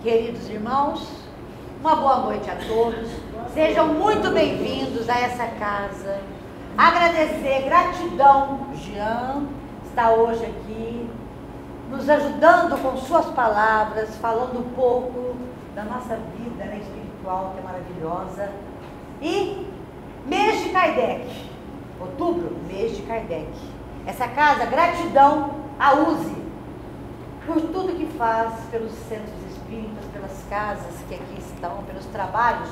Queridos irmãos, uma boa noite a todos. Sejam muito bem-vindos a essa casa. Agradecer, gratidão. Jean está hoje aqui, nos ajudando com suas palavras, falando um pouco da nossa vida, né, espiritual, que é maravilhosa. E mês de Kardec, outubro, mês de Kardec. Essa casa, gratidão a USE, por tudo que faz pelos centros espíritas, pelas casas que aqui estão, pelos trabalhos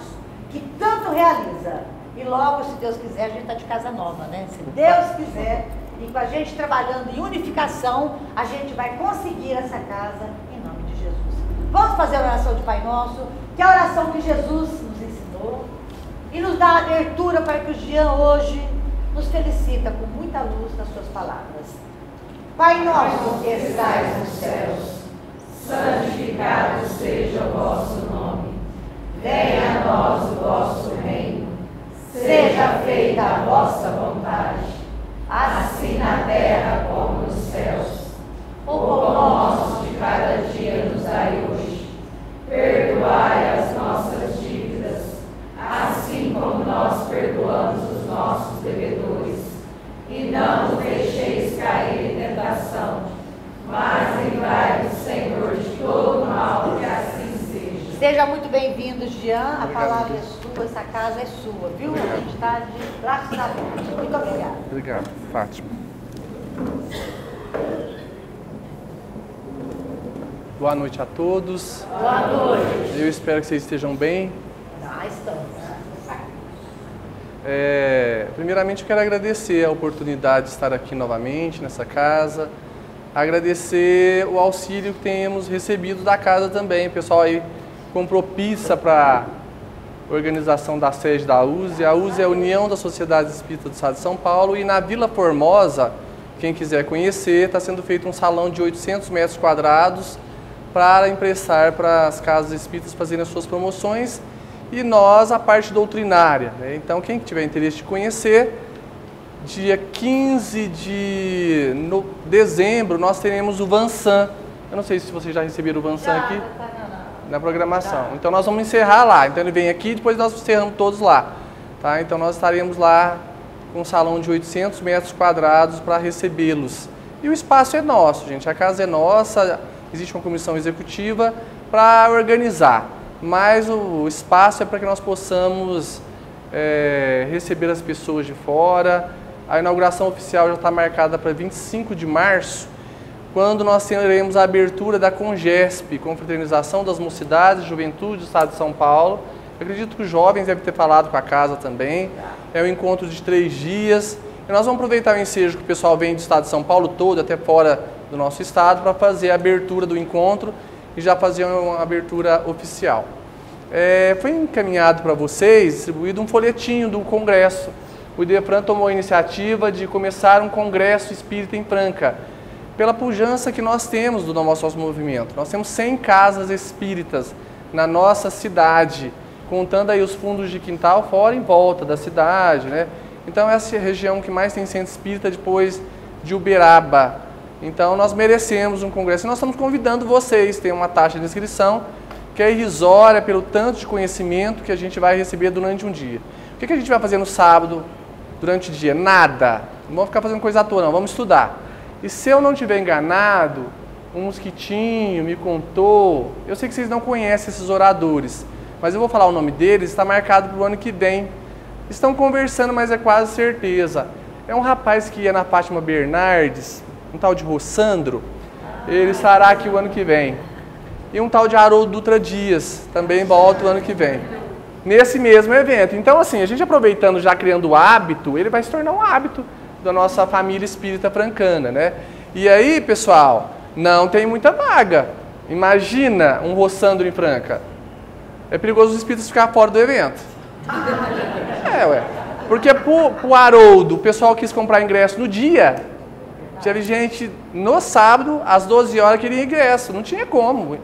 que tanto realiza. E logo, se Deus quiser, a gente está de casa nova, né? Se Deus quiser, e com a gente trabalhando em unificação, a gente vai conseguir essa casa em nome de Jesus. Vamos fazer a oração de Pai Nosso, que é a oração que Jesus nos ensinou, e nos dá abertura para que o Jean hoje nos felicita com muita luz nas suas palavras. Pai nosso que estais nos céus, santificado seja o vosso nome. Venha a nós o vosso reino. Seja feita a vossa vontade, assim na terra como nos céus. O pão nosso de cada dia nos dai hoje. Perdoai as nossas dívidas, assim como nós perdoamos os nossos devedores. E não nos deixeis cair em tentação, mas livrai-nos, Senhor, de todo mal, que assim seja. Seja muito bem-vindo, Jean. A palavra é sua, essa casa é sua, viu? A gente está de braços abertos. Muito obrigada. Obrigado, Fátima. Boa noite a todos. Boa noite. Eu espero que vocês estejam bem. Estamos. Primeiramente, eu quero agradecer a oportunidade de estar aqui novamente nessa casa. Agradecer o auxílio que temos recebido da casa também. O pessoal aí comprou pizza para organização da sede da USE. A USE é a União das Sociedades Espíritas do Estado de São Paulo. E na Vila Formosa, quem quiser conhecer, está sendo feito um salão de 800 metros quadrados para emprestar para as casas espíritas fazerem as suas promoções. E nós, a parte doutrinária, né? Então, quem tiver interesse de conhecer, dia 15 de dezembro, nós teremos o Vansan. Eu não sei se vocês já receberam o Vansan aqui na programação. Então, nós vamos encerrar lá. Então, ele vem aqui e depois nós encerramos todos lá. Tá? Então, nós estaremos lá com um salão de 800 metros quadrados para recebê-los. E o espaço é nosso, gente. A casa é nossa, existe uma comissão executiva para organizar. Mas o espaço é para que nós possamos receber as pessoas de fora. A inauguração oficial já está marcada para 25 de março, quando nós teremos a abertura da CONGESP, Confraternização das Mocidades e Juventude do Estado de São Paulo. Eu acredito que os jovens devem ter falado com a casa também. É um encontro de 3 dias. E nós vamos aproveitar o ensejo que o pessoal vem do Estado de São Paulo todo, até fora do nosso estado, para fazer a abertura do encontro e já fazer uma abertura oficial. Foi encaminhado para vocês, distribuído um folhetinho do congresso. O IDEFRAN tomou a iniciativa de começar um congresso espírita em Franca, pela pujança que nós temos do nosso movimento. Nós temos 100 casas espíritas na nossa cidade, contando aí os fundos de quintal fora em volta da cidade, né? Então essa é a região que mais tem centro espírita depois de Uberaba. Então nós merecemos um congresso e nós estamos convidando vocês, tem uma taxa de inscrição que é irrisória pelo tanto de conhecimento que a gente vai receber durante um dia. O que a gente vai fazer no sábado, durante o dia? Nada. Não vamos ficar fazendo coisa à toa, não. Vamos estudar. E se eu não estiver enganado, um mosquitinho me contou, eu sei que vocês não conhecem esses oradores, mas eu vou falar o nome deles, está marcado para o ano que vem. Estão conversando, mas é quase certeza. É um rapaz que ia na Fátima Bernardes, um tal de Rossandro, ele estará aqui o ano que vem. E um tal de Haroldo Dutra Dias, também volta o ano que vem, nesse mesmo evento. Então, assim, a gente aproveitando, já criando o hábito, ele vai se tornar um hábito da nossa família espírita francana, né? E aí, pessoal, não tem muita vaga. Imagina um Rossandro em Franca. É perigoso os espíritas ficar fora do evento. Porque pro Haroldo, o pessoal quis comprar ingresso no dia. Teve gente no sábado, às 12 horas, queria ingresso. Não tinha como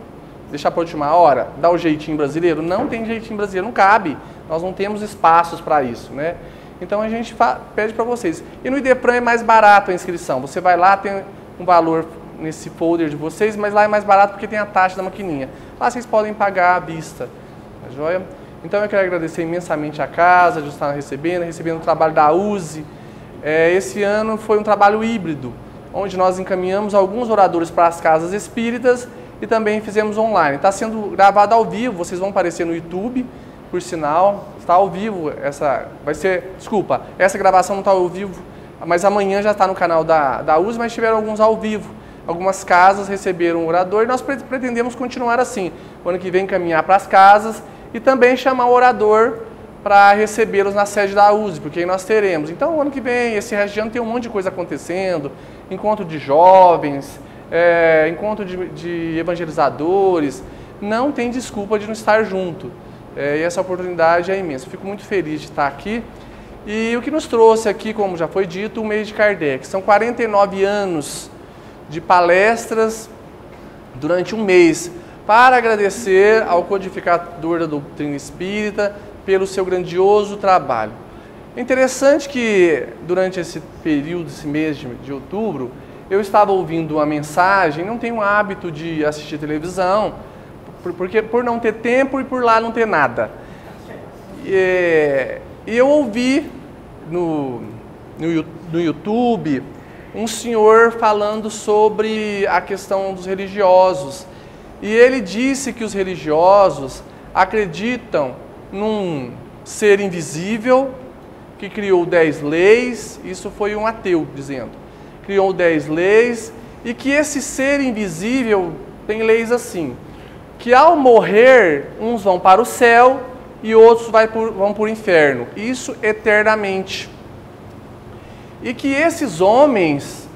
deixar para a última hora, dar o jeitinho brasileiro. Não tem jeitinho brasileiro, não cabe. Nós não temos espaços para isso, né? Então a gente pede para vocês. E no IDEFRAN é mais barato a inscrição. Você vai lá, tem um valor nesse folder de vocês, mas lá é mais barato porque tem a taxa da maquininha. Lá vocês podem pagar à vista, tá joia? Então eu quero agradecer imensamente a casa de estar recebendo o trabalho da USE. Esse ano foi um trabalho híbrido, onde nós encaminhamos alguns oradores para as casas espíritas e também fizemos online. Está sendo gravado ao vivo, vocês vão aparecer no YouTube, por sinal, está ao vivo, essa gravação não está ao vivo, mas amanhã já está no canal da USE, mas tiveram alguns ao vivo. Algumas casas receberam um orador e nós pretendemos continuar assim. O ano que vem encaminhar para as casas e também chamar o orador para recebê-los na sede da USE, porque aí nós teremos. Então, o ano que vem, esse resto de ano tem um monte de coisa acontecendo, encontro de jovens, encontro de evangelizadores, não tem desculpa de não estar junto. E essa oportunidade é imensa. Fico muito feliz de estar aqui. E o que nos trouxe aqui, como já foi dito, o mês de Kardec. São 49 anos de palestras durante um mês, para agradecer ao codificador da doutrina espírita pelo seu grandioso trabalho. É interessante que durante esse período, esse mês de outubro, eu estava ouvindo uma mensagem, não tenho o hábito de assistir televisão, por não ter tempo e por lá não ter nada. E eu ouvi no YouTube um senhor falando sobre a questão dos religiosos. E ele disse que os religiosos acreditam num ser invisível que criou 10 leis, isso foi um ateu dizendo, criou 10 leis e que esse ser invisível tem leis assim, que ao morrer uns vão para o céu e outros vão para o inferno, isso eternamente. E que esses homens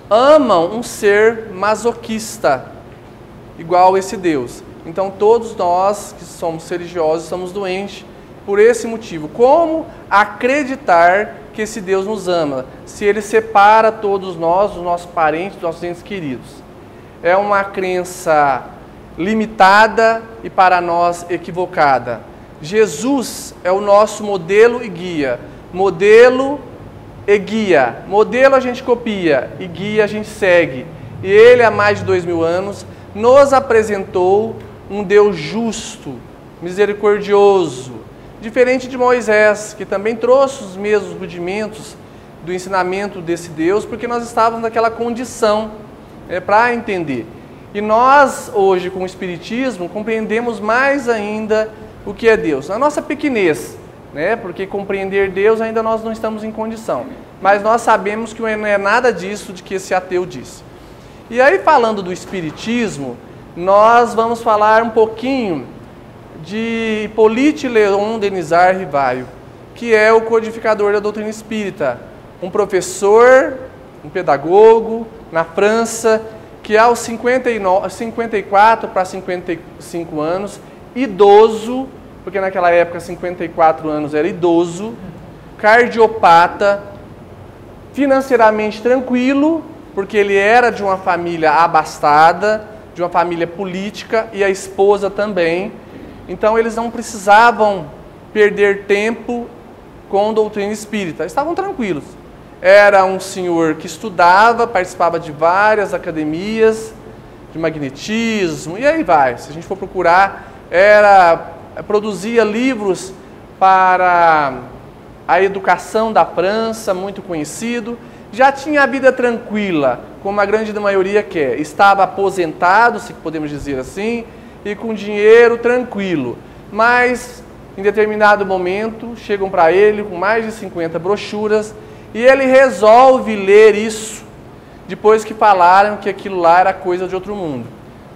amam um ser masoquista, igual esse Deus. Então todos nós que somos religiosos estamos doentes por esse motivo. Como acreditar que esse Deus nos ama, se Ele separa todos nós, os nossos parentes, os nossos entes queridos? É uma crença limitada e para nós equivocada. Jesus é o nosso modelo e guia. Modelo e guia. Modelo a gente copia e guia a gente segue. E Ele há mais de 2000 anos nos apresentou um Deus justo, misericordioso, diferente de Moisés, que também trouxe os mesmos rudimentos do ensinamento desse Deus, porque nós estávamos naquela condição para entender. E nós, hoje, com o Espiritismo, compreendemos mais ainda o que é Deus. Na nossa pequenez, porque compreender Deus ainda nós não estamos em condição. Mas nós sabemos que não é nada disso de que esse ateu disse. E aí, falando do Espiritismo, nós vamos falar um pouquinho de Hippolyte Léon Denisard Rivaio, que é o codificador da doutrina espírita, um professor, um pedagogo na França, que aos 54 para 55 anos, idoso, porque naquela época 54 anos era idoso, cardiopata, financeiramente tranquilo, porque ele era de uma família abastada, de uma família política e a esposa também. Então eles não precisavam perder tempo com doutrina espírita, estavam tranquilos. Era um senhor que estudava, participava de várias academias de magnetismo, e aí vai. Se a gente for procurar, produzia livros para a educação da França, muito conhecido. Já tinha a vida tranquila, como a grande maioria quer. Estava aposentado, se podemos dizer assim, e com dinheiro tranquilo. Mas, em determinado momento, chegam para ele com mais de 50 brochuras e ele resolve ler isso, depois que falaram que aquilo lá era coisa de outro mundo.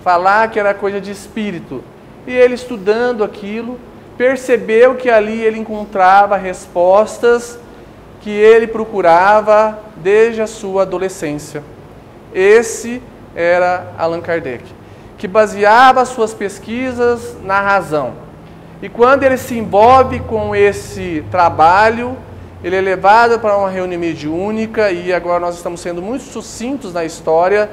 Falar que era coisa de espírito. E ele, estudando aquilo, percebeu que ali ele encontrava respostas que ele procurava desde a sua adolescência. Esse era Allan Kardec, que baseava suas pesquisas na razão. E quando ele se envolve com esse trabalho, ele é levado para uma reunião mediúnica, e agora nós estamos sendo muito sucintos na história,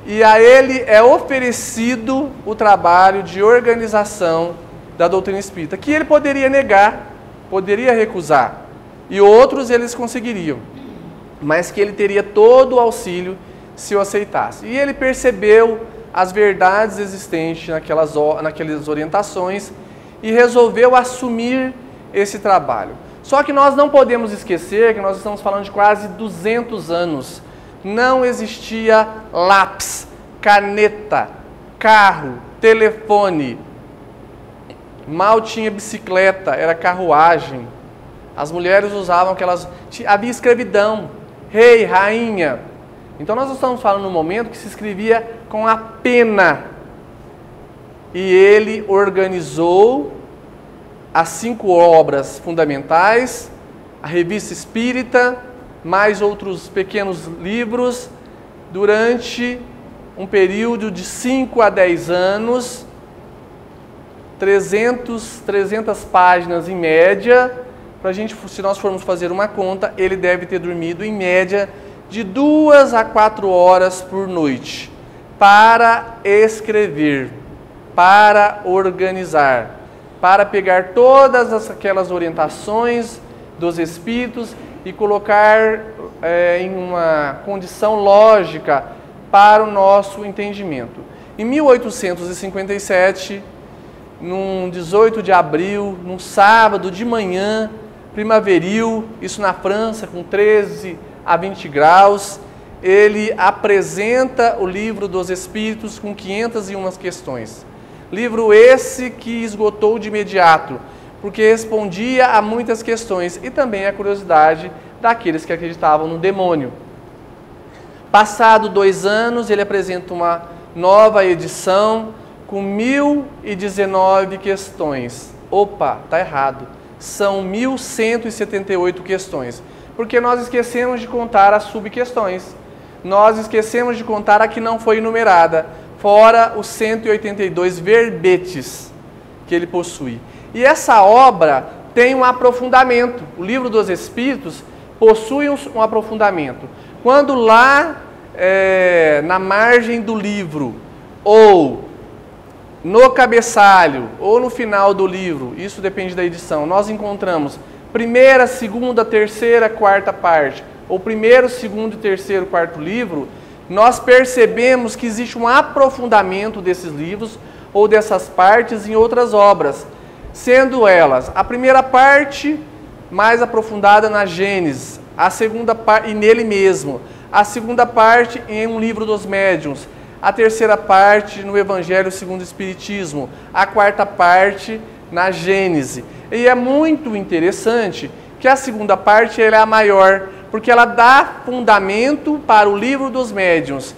e a ele é oferecido o trabalho de organização da doutrina espírita, que ele poderia negar, poderia recusar, e outros eles conseguiriam, mas que ele teria todo o auxílio se eu aceitasse. E ele percebeu as verdades existentes naquelas orientações e resolveu assumir esse trabalho. Só que nós não podemos esquecer que nós estamos falando de quase 200 anos. Não existia lápis, caneta, carro, telefone. Mal tinha bicicleta, era carruagem. As mulheres usavam aquelas... Havia escravidão, rei, rainha. Então nós estamos falando num momento que se escrevia com a pena. E ele organizou as 5 obras fundamentais, a Revista Espírita, mais outros pequenos livros, durante um período de 5 a 10 anos, 300 páginas em média. Se nós formos fazer uma conta, ele deve ter dormido em média de 2 a 4 horas por noite para escrever, para organizar, para pegar todas aquelas orientações dos Espíritos e colocar em uma condição lógica para o nosso entendimento. Em 1857, num 18 de abril, num sábado de manhã, primaveril, isso na França, com 13 a 20 graus, ele apresenta o Livro dos Espíritos com 501 questões. Livro esse que esgotou de imediato, porque respondia a muitas questões e também a curiosidade daqueles que acreditavam no demônio. Passado 2 anos, ele apresenta uma nova edição com 1019 questões. Opa, está errado. São 1178 questões, porque nós esquecemos de contar as subquestões. Nós esquecemos de contar a que não foi enumerada, fora os 182 verbetes que ele possui. E essa obra tem um aprofundamento. O Livro dos Espíritos possui um aprofundamento. Quando lá na margem do livro, ou no cabeçalho, ou no final do livro, isso depende da edição, nós encontramos primeira, segunda, terceira, quarta parte, ou primeiro, segundo, terceiro, quarto livro, nós percebemos que existe um aprofundamento desses livros ou dessas partes em outras obras, sendo elas a primeira parte mais aprofundada na Gênesis, a segunda parte e nele mesmo, a segunda parte em um livro dos médiuns, a terceira parte no Evangelho segundo o Espiritismo, a quarta parte na Gênese. E é muito interessante que a segunda parte ela é a maior, porque ela dá fundamento para o Livro dos Médiuns.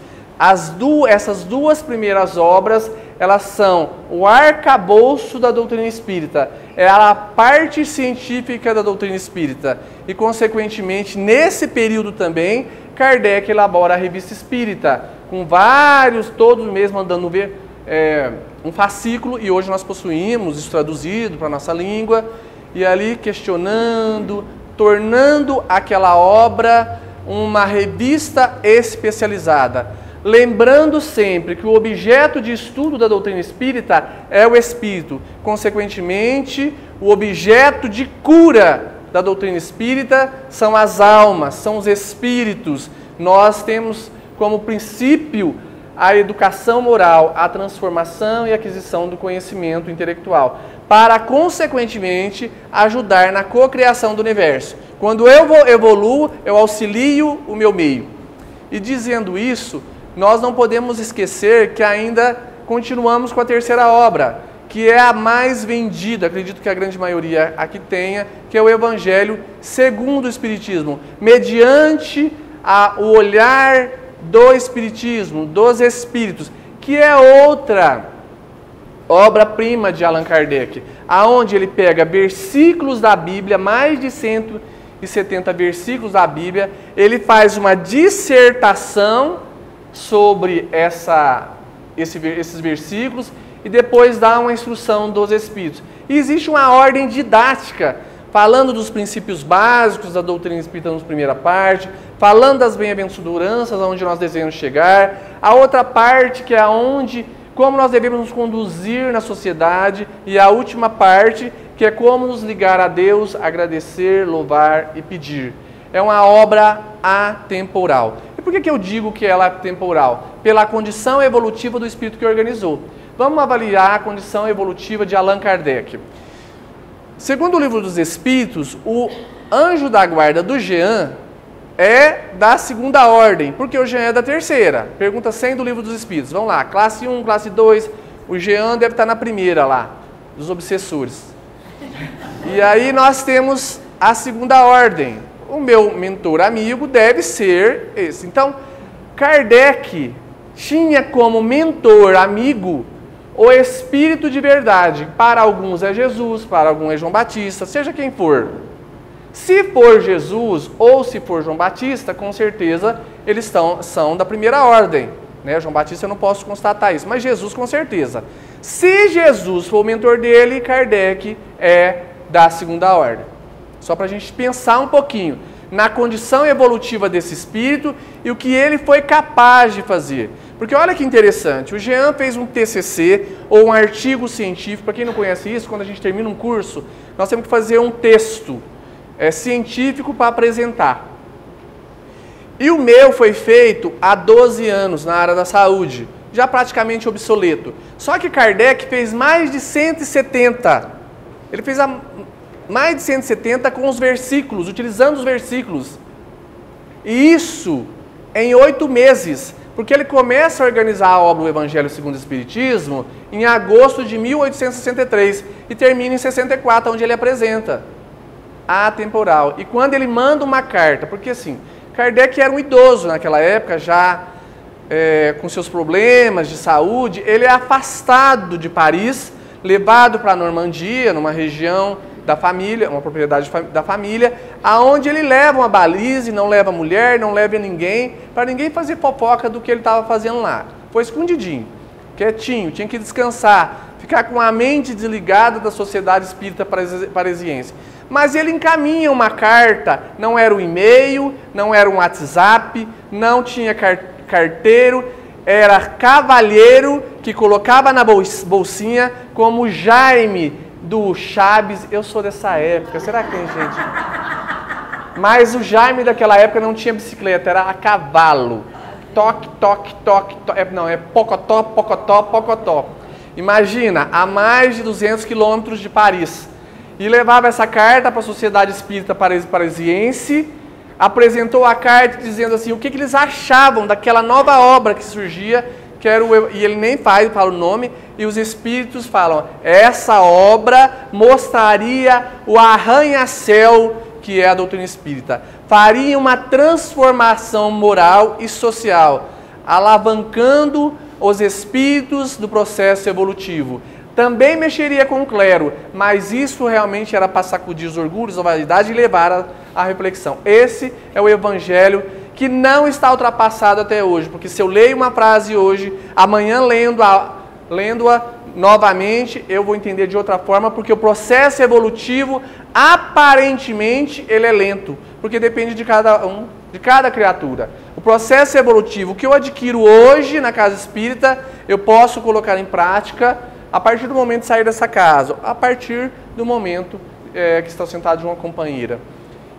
Essas 2 primeiras obras, elas são o arcabouço da doutrina espírita, é a parte científica da doutrina espírita. E, consequentemente, nesse período também, Kardec elabora a Revista Espírita, com vários, todos mesmo andando ver um fascículo, e hoje nós possuímos isso traduzido para a nossa língua, e ali questionando, tornando aquela obra uma revista especializada. Lembrando sempre que o objeto de estudo da doutrina espírita é o espírito. Consequentemente, o objeto de cura da doutrina espírita são as almas, são os espíritos. Nós temos como princípio a educação moral, a transformação e aquisição do conhecimento intelectual, para, consequentemente, ajudar na cocriação do universo. Quando eu evoluo, eu auxilio o meu meio. E dizendo isso, nós não podemos esquecer que ainda continuamos com a terceira obra, que é a mais vendida, acredito que a grande maioria aqui tenha, que é o Evangelho segundo o Espiritismo, mediante o olhar do Espiritismo, dos Espíritos, que é outra obra-prima de Allan Kardec, aonde ele pega versículos da Bíblia, mais de 170 versículos da Bíblia, ele faz uma dissertação sobre esses versículos e depois dá uma instrução dos Espíritos. E existe uma ordem didática, falando dos princípios básicos da doutrina espírita na primeira parte, falando das bem-aventuranças, aonde nós devemos chegar, a outra parte que é como nós devemos nos conduzir na sociedade, e a última parte que é como nos ligar a Deus, agradecer, louvar e pedir. É uma obra atemporal. E por que eu digo que ela é temporal? Pela condição evolutiva do espírito que organizou. Vamos avaliar a condição evolutiva de Allan Kardec. Segundo o Livro dos Espíritos, o anjo da guarda do Jean é da segunda ordem, porque o Jean é da terceira. Pergunta 100 do Livro dos Espíritos. Vamos lá, classe 1, classe 2, o Jean deve estar na primeira lá, dos obsessores. E aí nós temos a segunda ordem. O meu mentor amigo deve ser esse. Então, Kardec tinha como mentor amigo o Espírito de verdade. Para alguns é Jesus, para alguns é João Batista, seja quem for. Se for Jesus ou se for João Batista, com certeza eles são da primeira ordem. Né? João Batista eu não posso constatar isso, mas Jesus com certeza. Se Jesus for o mentor dele, Kardec é da segunda ordem. Só para a gente pensar um pouquinho na condição evolutiva desse espírito e o que ele foi capaz de fazer. Porque olha que interessante, o Jean fez um TCC ou um artigo científico. Para quem não conhece isso, quando a gente termina um curso, nós temos que fazer um texto científico para apresentar. E o meu foi feito há 12 anos na área da saúde, já praticamente obsoleto. Só que Kardec fez mais de 170. Ele fez mais de 170 com os versículos, utilizando os versículos. E isso em 8 meses, porque ele começa a organizar a obra do Evangelho segundo o Espiritismo em agosto de 1863 e termina em 64, onde ele apresenta atemporal. E quando ele manda uma carta, porque assim, Kardec era um idoso naquela época, já com seus problemas de saúde, ele é afastado de Paris, levado para a Normandia, numa região da família, uma propriedade da família, aonde ele leva uma baliza, não leva mulher, não leva ninguém, para ninguém fazer fofoca do que ele estava fazendo lá. Foi escondidinho, quietinho, tinha que descansar, ficar com a mente desligada da sociedade espírita parisiense. Mas ele encaminha uma carta, não era um e-mail, não era um WhatsApp, não tinha carteiro, era cavalheiro que colocava na bolsinha, como Jaime do Chaves. Eu sou dessa época, será que tem gente? Mas o Jaime daquela época não tinha bicicleta, era a cavalo. Toque, toque, toque, não, é pocotó, pocotó, pocotó. Imagina, a mais de 200 quilômetros de Paris. E levava essa carta para a Sociedade Espírita Parisiense, apresentou a carta dizendo assim, o que eles achavam daquela nova obra que surgia, que era e ele nem fala o nome, e os espíritos falam, essa obra mostraria o arranha-céu que é a doutrina espírita, faria uma transformação moral e social, alavancando os espíritos do processo evolutivo. Também mexeria com o clero, mas isso realmente era para sacudir os orgulhos, a vaidade e levar à reflexão. Esse é o evangelho que não está ultrapassado até hoje, porque se eu leio uma frase hoje, amanhã lendo-a novamente, eu vou entender de outra forma, porque o processo evolutivo, aparentemente, ele é lento, porque depende de cada criatura. O processo evolutivo que eu adquiro hoje na casa espírita, eu posso colocar em prática a partir do momento de sair dessa casa, a partir do momento que está sentado de uma companheira.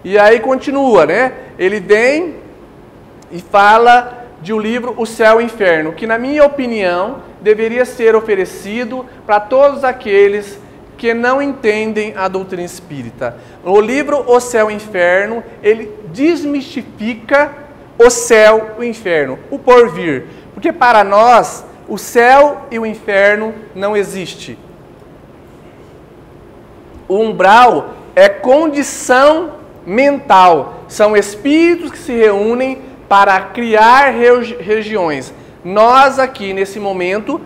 E aí continua, né? Ele vem e fala de um livro, O Céu e o Inferno, que na minha opinião deveria ser oferecido para todos aqueles que não entendem a doutrina espírita. O livro O Céu e o Inferno, ele desmistifica o céu e o inferno, o porvir, porque para nós o céu e o inferno não existe. O umbral é condição mental. São espíritos que se reúnem para criar regiões. Nós aqui, nesse momento,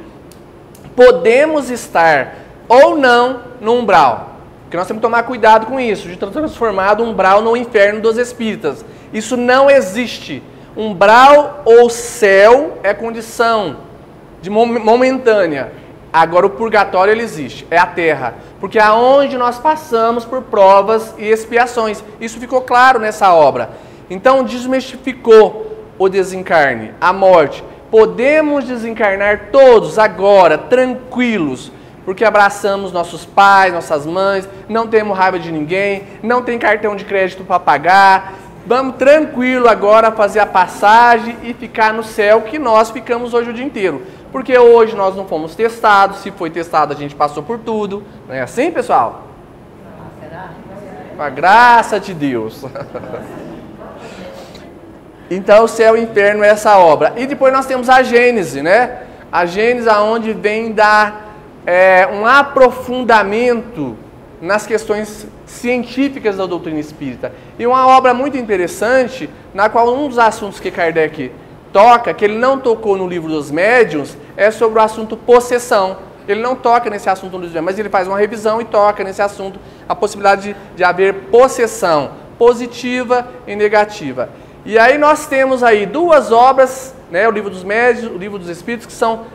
podemos estar ou não no umbral. Porque nós temos que tomar cuidado com isso, de transformar o umbral no inferno dos espíritas. Isso não existe. Umbral ou céu é condição momentânea. Agora o purgatório ele existe, é a terra, porque é onde nós passamos por provas e expiações. Isso ficou claro nessa obra. Então desmistificou o desencarne, a morte. Podemos desencarnar todos agora, tranquilos, porque abraçamos nossos pais, nossas mães, não temos raiva de ninguém, não tem cartão de crédito para pagar, vamos tranquilo agora fazer a passagem e ficar no céu, que nós ficamos hoje o dia inteiro. Porque hoje nós não fomos testados, se foi testado a gente passou por tudo. Não é assim, pessoal? Com a graça de Deus. Então o céu e o inferno é essa obra. E depois nós temos a Gênese, né? A Gênese aonde vem dar um aprofundamento nas questões científicas da doutrina espírita. E uma obra muito interessante, na qual um dos assuntos que Kardec toca, que ele não tocou no livro dos médiuns, é sobre o assunto possessão. Ele não toca nesse assunto no livro dos médiuns, mas ele faz uma revisão e toca nesse assunto a possibilidade de haver possessão positiva e negativa. E aí nós temos aí duas obras, né, o livro dos médiuns, o livro dos espíritos, que são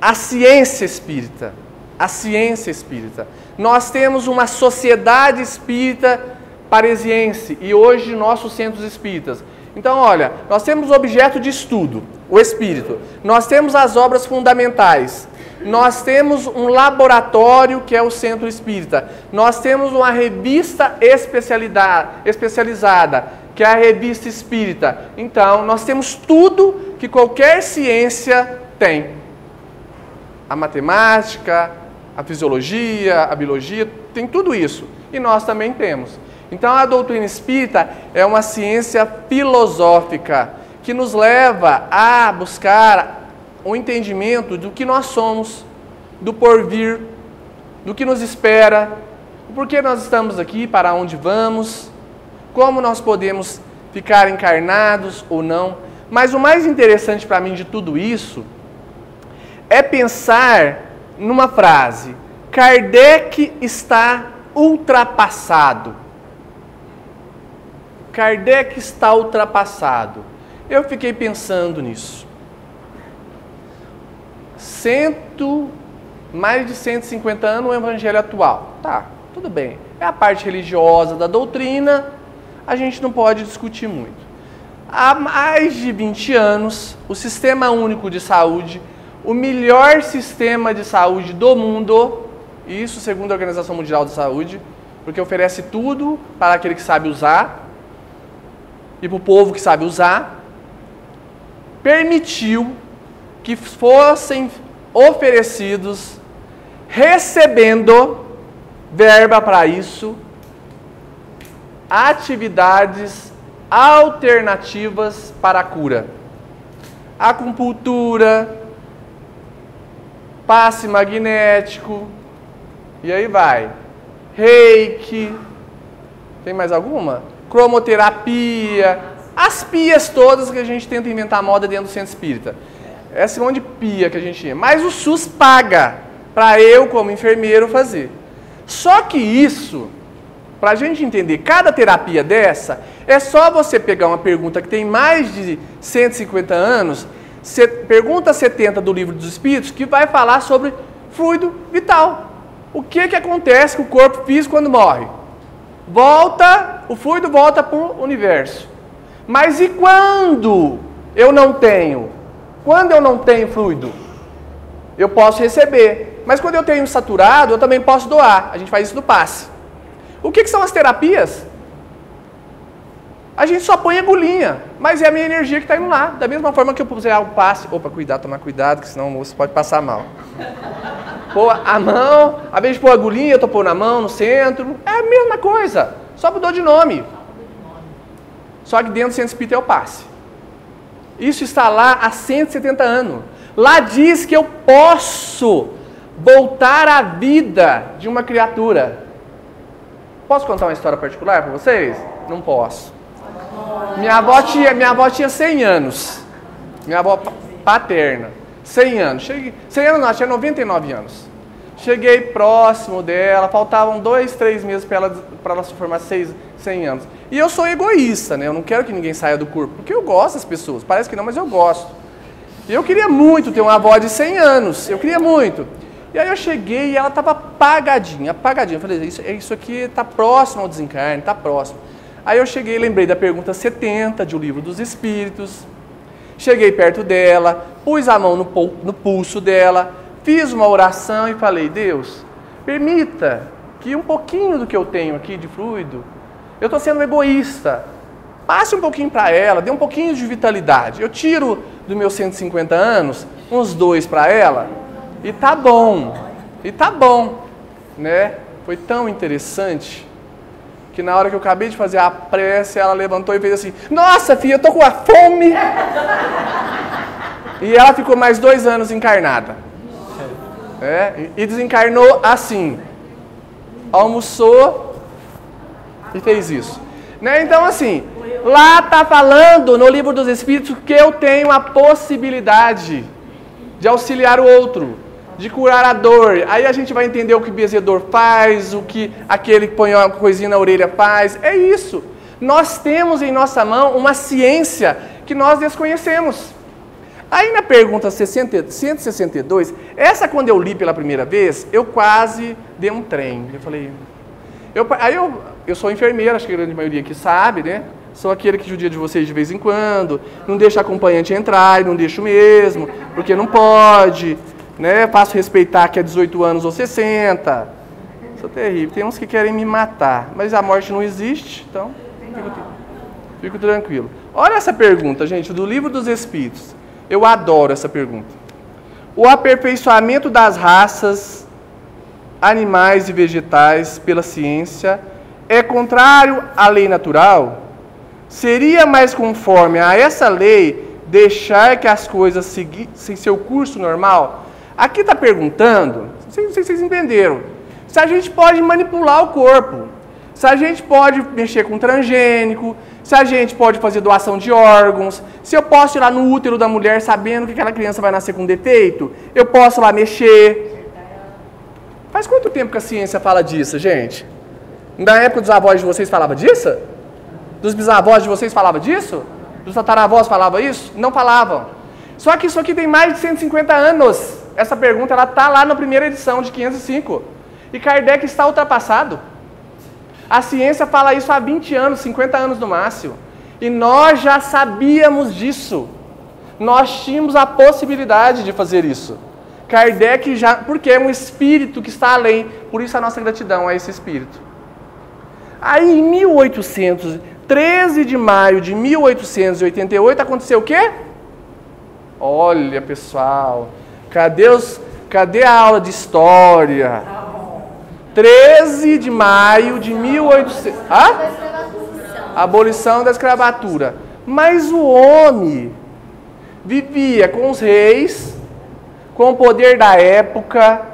a ciência espírita. A ciência espírita. Nós temos uma sociedade espírita parisiense e hoje nossos centros espíritas. Então, olha, nós temos objeto de estudo, o espírito. Nós temos as obras fundamentais. Nós temos um laboratório que é o Centro Espírita. Nós temos uma revista especializada, que é a Revista Espírita. Então, nós temos tudo que qualquer ciência tem. A matemática, a fisiologia, a biologia, tem tudo isso. E nós também temos. Então, a doutrina espírita é uma ciência filosófica que nos leva a buscar o entendimento do que nós somos, do porvir, do que nos espera, por que nós estamos aqui, para onde vamos, como nós podemos ficar encarnados ou não. Mas o mais interessante para mim de tudo isso é pensar numa frase: Kardec está ultrapassado. Kardec está ultrapassado. Eu fiquei pensando nisso. Mais de 150 anos o evangelho atual. Tá, tudo bem. É a parte religiosa da doutrina, a gente não pode discutir muito. Há mais de 20 anos, o Sistema Único de Saúde, o melhor sistema de saúde do mundo, isso segundo a Organização Mundial de Saúde, porque oferece tudo para aquele que sabe usar e para o povo que sabe usar, permitiu que fossem oferecidos, recebendo verba para isso, atividades alternativas para a cura. Acupuntura, passe magnético, e aí vai. Reiki, tem mais alguma? Cromoterapia, as pias todas que a gente tenta inventar moda dentro do centro espírita. Essa é onde pia que a gente tinha. Mas o SUS paga para eu, como enfermeiro, fazer. Só que isso, para a gente entender cada terapia dessa, é só você pegar uma pergunta que tem mais de 150 anos, pergunta 70 do Livro dos Espíritos, que vai falar sobre fluido vital. O que acontece com o corpo físico quando morre? O fluido volta para o universo. Mas e quando eu não tenho? Quando eu não tenho fluido, eu posso receber. Mas quando eu tenho saturado, eu também posso doar. A gente faz isso no passe. O que são as terapias? A gente só põe agulhinha, mas é a minha energia que está indo lá. Da mesma forma que eu puser o passe. Opa, tomar cuidado, que senão você pode passar mal. Pôr a mão, ao invés de pôr a agulhinha, eu estou pondo a mão no centro. É a mesma coisa, só mudou de nome. Só que dentro do centro espírita é o passe. Isso está lá há 170 anos. Lá diz que eu posso voltar à vida de uma criatura. Posso contar uma história particular para vocês? Não posso. Minha avó tinha 100 anos. Minha avó paterna. 100 anos. 100 anos não, tinha 99 anos. Cheguei próximo dela, faltavam 2, 3 meses para ela se formar 100 anos. E eu sou egoísta, né? Eu não quero que ninguém saia do corpo, porque eu gosto das pessoas. Parece que não, mas eu gosto. E eu queria muito ter uma avó de 100 anos. Eu queria muito. E aí eu cheguei e ela estava apagadinha. Eu falei, isso aqui está próximo ao desencarne, está próximo. Aí eu cheguei e lembrei da pergunta 70 de O Livro dos Espíritos. Cheguei perto dela, pus a mão no pulso dela, fiz uma oração e falei, Deus, permita que um pouquinho do que eu tenho aqui de fluido, eu estou sendo egoísta, passe um pouquinho para ela, dê um pouquinho de vitalidade. Eu tiro dos meus 150 anos, uns 2 para ela, e tá bom, né? Foi tão interessante que na hora que eu acabei de fazer a prece, ela levantou e fez assim, nossa filha, eu tô com a fome! E ela ficou mais 2 anos encarnada. E desencarnou assim, almoçou e fez isso. Né? Então assim, lá está falando no Livro dos Espíritos que eu tenho a possibilidade de auxiliar o outro, de curar a dor. Aí a gente vai entender o que o benzedor faz, o que aquele que põe uma coisinha na orelha faz. É isso. Nós temos em nossa mão uma ciência que nós desconhecemos. Aí na pergunta 162, essa quando eu li pela primeira vez, eu quase dei um trem. Eu falei... Eu sou enfermeira, acho que a grande maioria aqui sabe, né? Sou aquele que judia de vocês de vez em quando, não deixa acompanhante entrar, e não deixo mesmo, porque não pode, né? Faço respeitar que é 18 anos ou 60. Sou terrível. Tem uns que querem me matar, mas a morte não existe, então fico tranquilo. Olha essa pergunta, gente, do Livro dos Espíritos. Eu adoro essa pergunta. O aperfeiçoamento das raças animais e vegetais pela ciência é contrário à lei natural? Seria mais conforme a essa lei deixar que as coisas seguissem seu curso normal? Aqui está perguntando, não sei se vocês entenderam, se a gente pode manipular o corpo, se a gente pode mexer com transgênico, se a gente pode fazer doação de órgãos, se eu posso ir lá no útero da mulher sabendo que aquela criança vai nascer com defeito, eu posso lá mexer. Faz quanto tempo que a ciência fala disso, gente? Na época dos avós de vocês falava disso? Dos bisavós de vocês falava disso? Dos tataravós falava isso? Não falavam. Só que isso aqui tem mais de 150 anos. Essa pergunta ela está lá na primeira edição de 505. E Kardec está ultrapassado. A ciência fala isso há 20 anos, 50 anos no máximo. E nós já sabíamos disso. Nós tínhamos a possibilidade de fazer isso. Kardec já... Porque é um espírito que está além. Por isso a nossa gratidão a esse espírito. Aí em 13 de maio de 1888 aconteceu o quê? Olha, pessoal. Cadê a aula de história? 13 de maio de 1800... Abolição da escravatura. Mas o homem vivia com os reis, com o poder da época.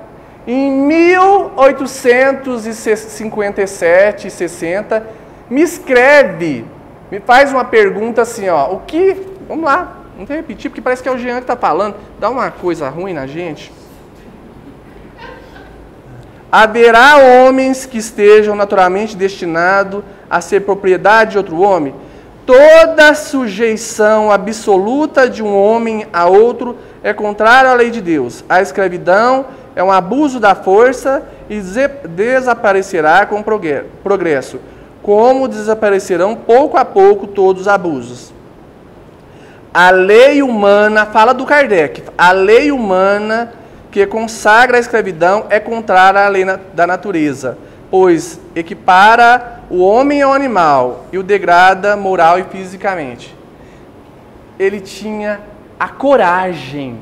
Em 1857, 60, me faz uma pergunta assim, ó, o que... Vamos lá, não tem que repetir, porque parece que é o Jean que está falando. Dá uma coisa ruim na gente. Haverá homens que estejam naturalmente destinados a ser propriedade de outro homem? Toda sujeição absoluta de um homem a outro é contrária à lei de Deus. A escravidão é um abuso da força e desaparecerá com progresso, como desaparecerão pouco a pouco todos os abusos. A lei humana, fala do Kardec, a lei humana que consagra a escravidão é contrária à lei da natureza, pois equipara o homem ao animal e o degrada moral e fisicamente. Ele tinha a coragem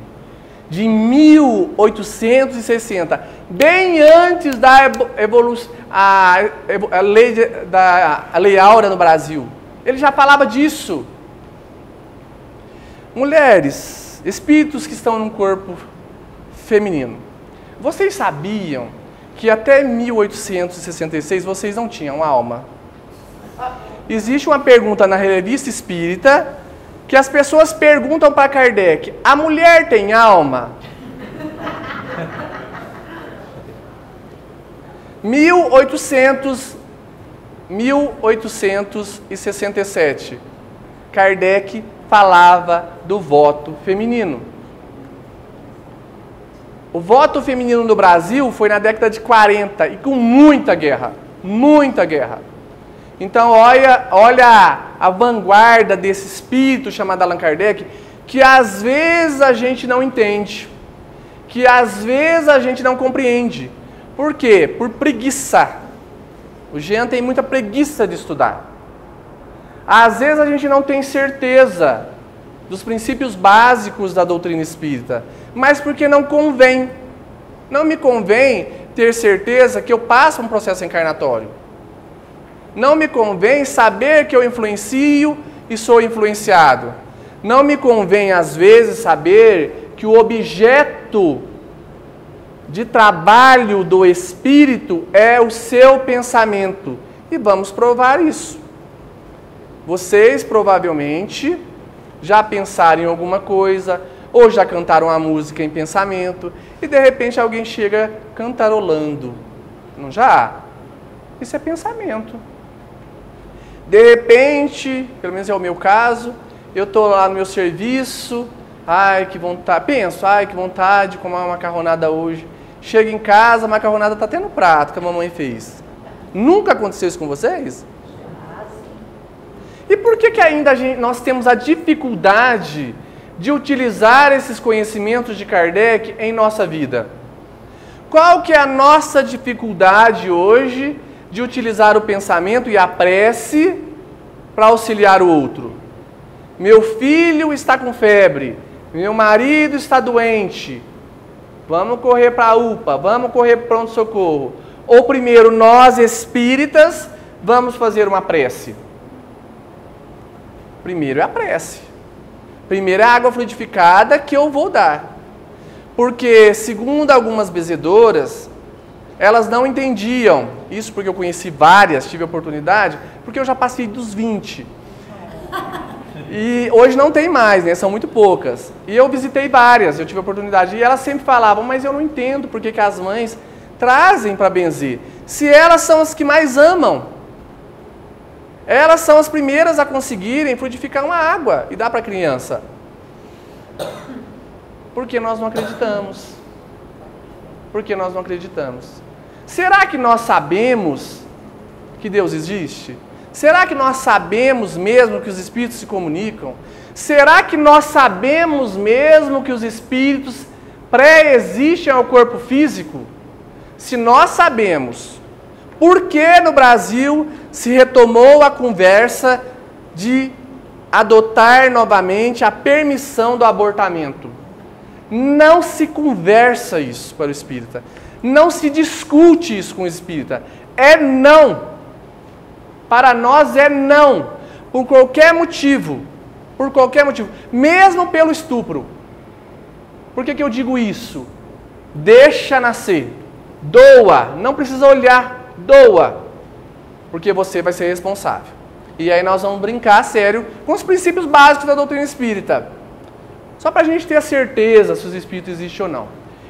de 1860, bem antes da evolução, a lei áurea no Brasil. Ele já falava disso. Mulheres, espíritos que estão num corpo feminino, vocês sabiam que até 1866 vocês não tinham alma? Existe uma pergunta na Revista Espírita que as pessoas perguntam para Kardec: a mulher tem alma? 1867, Kardec falava do voto feminino. O voto feminino no Brasil foi na década de 40 e com muita guerra, muita guerra. Então olha a vanguarda desse espírito chamado Allan Kardec, que às vezes a gente não entende, que às vezes a gente não compreende. Por quê? Por preguiça. O Jean tem muita preguiça de estudar. Às vezes a gente não tem certeza dos princípios básicos da doutrina espírita, mas porque não convém. Não me convém ter certeza que eu passo um processo encarnatório. Não me convém saber que eu influencio e sou influenciado. Não me convém, às vezes, saber que o objeto de trabalho do espírito é o seu pensamento. E vamos provar isso. Vocês provavelmente já pensaram em alguma coisa, ou já cantaram a música em pensamento, e de repente alguém chega cantarolando. Não já? Isso é pensamento. De repente, pelo menos é o meu caso, eu estou lá no meu serviço, ai que vontade, penso, ai que vontade de comer uma macarronada hoje. Chego em casa, a macarronada está até no prato que a mamãe fez. Nunca aconteceu isso com vocês? E por que ainda nós temos a dificuldade de utilizar esses conhecimentos de Kardec em nossa vida? Qual que é a nossa dificuldade hoje de utilizar o pensamento e a prece para auxiliar o outro? Meu filho está com febre, meu marido está doente, vamos correr para a UPA, vamos correr para o pronto-socorro. Ou primeiro, nós espíritas, vamos fazer uma prece. Primeiro é a prece. Primeiro é a água fluidificada que eu vou dar. Porque, segundo algumas benzedoras, elas não entendiam. Isso porque eu conheci várias, tive a oportunidade, porque eu já passei dos 20. E hoje não tem mais, né? São muito poucas. E eu visitei várias, eu tive a oportunidade. E elas sempre falavam, mas eu não entendo por que as mães trazem para benzer. Se elas são as que mais amam. Elas são as primeiras a conseguirem fluidificar uma água e dar para a criança. Porque nós não acreditamos. Porque nós não acreditamos. Será que nós sabemos que Deus existe? Será que nós sabemos mesmo que os espíritos se comunicam? Será que nós sabemos mesmo que os espíritos pré-existem ao corpo físico? Se nós sabemos, por que no Brasil se retomou a conversa de adotar novamente a permissão do abortamento? Não se conversa isso para o espírita. Não se discute isso com o espírita. É não. Para nós é não. Por qualquer motivo. Por qualquer motivo. Mesmo pelo estupro. Por que eu digo isso? Deixa nascer. Doa. Não precisa olhar. Doa. Porque você vai ser responsável. E aí nós vamos brincar sério com os princípios básicos da doutrina espírita. Só para a gente ter a certeza se os espíritos existem ou não.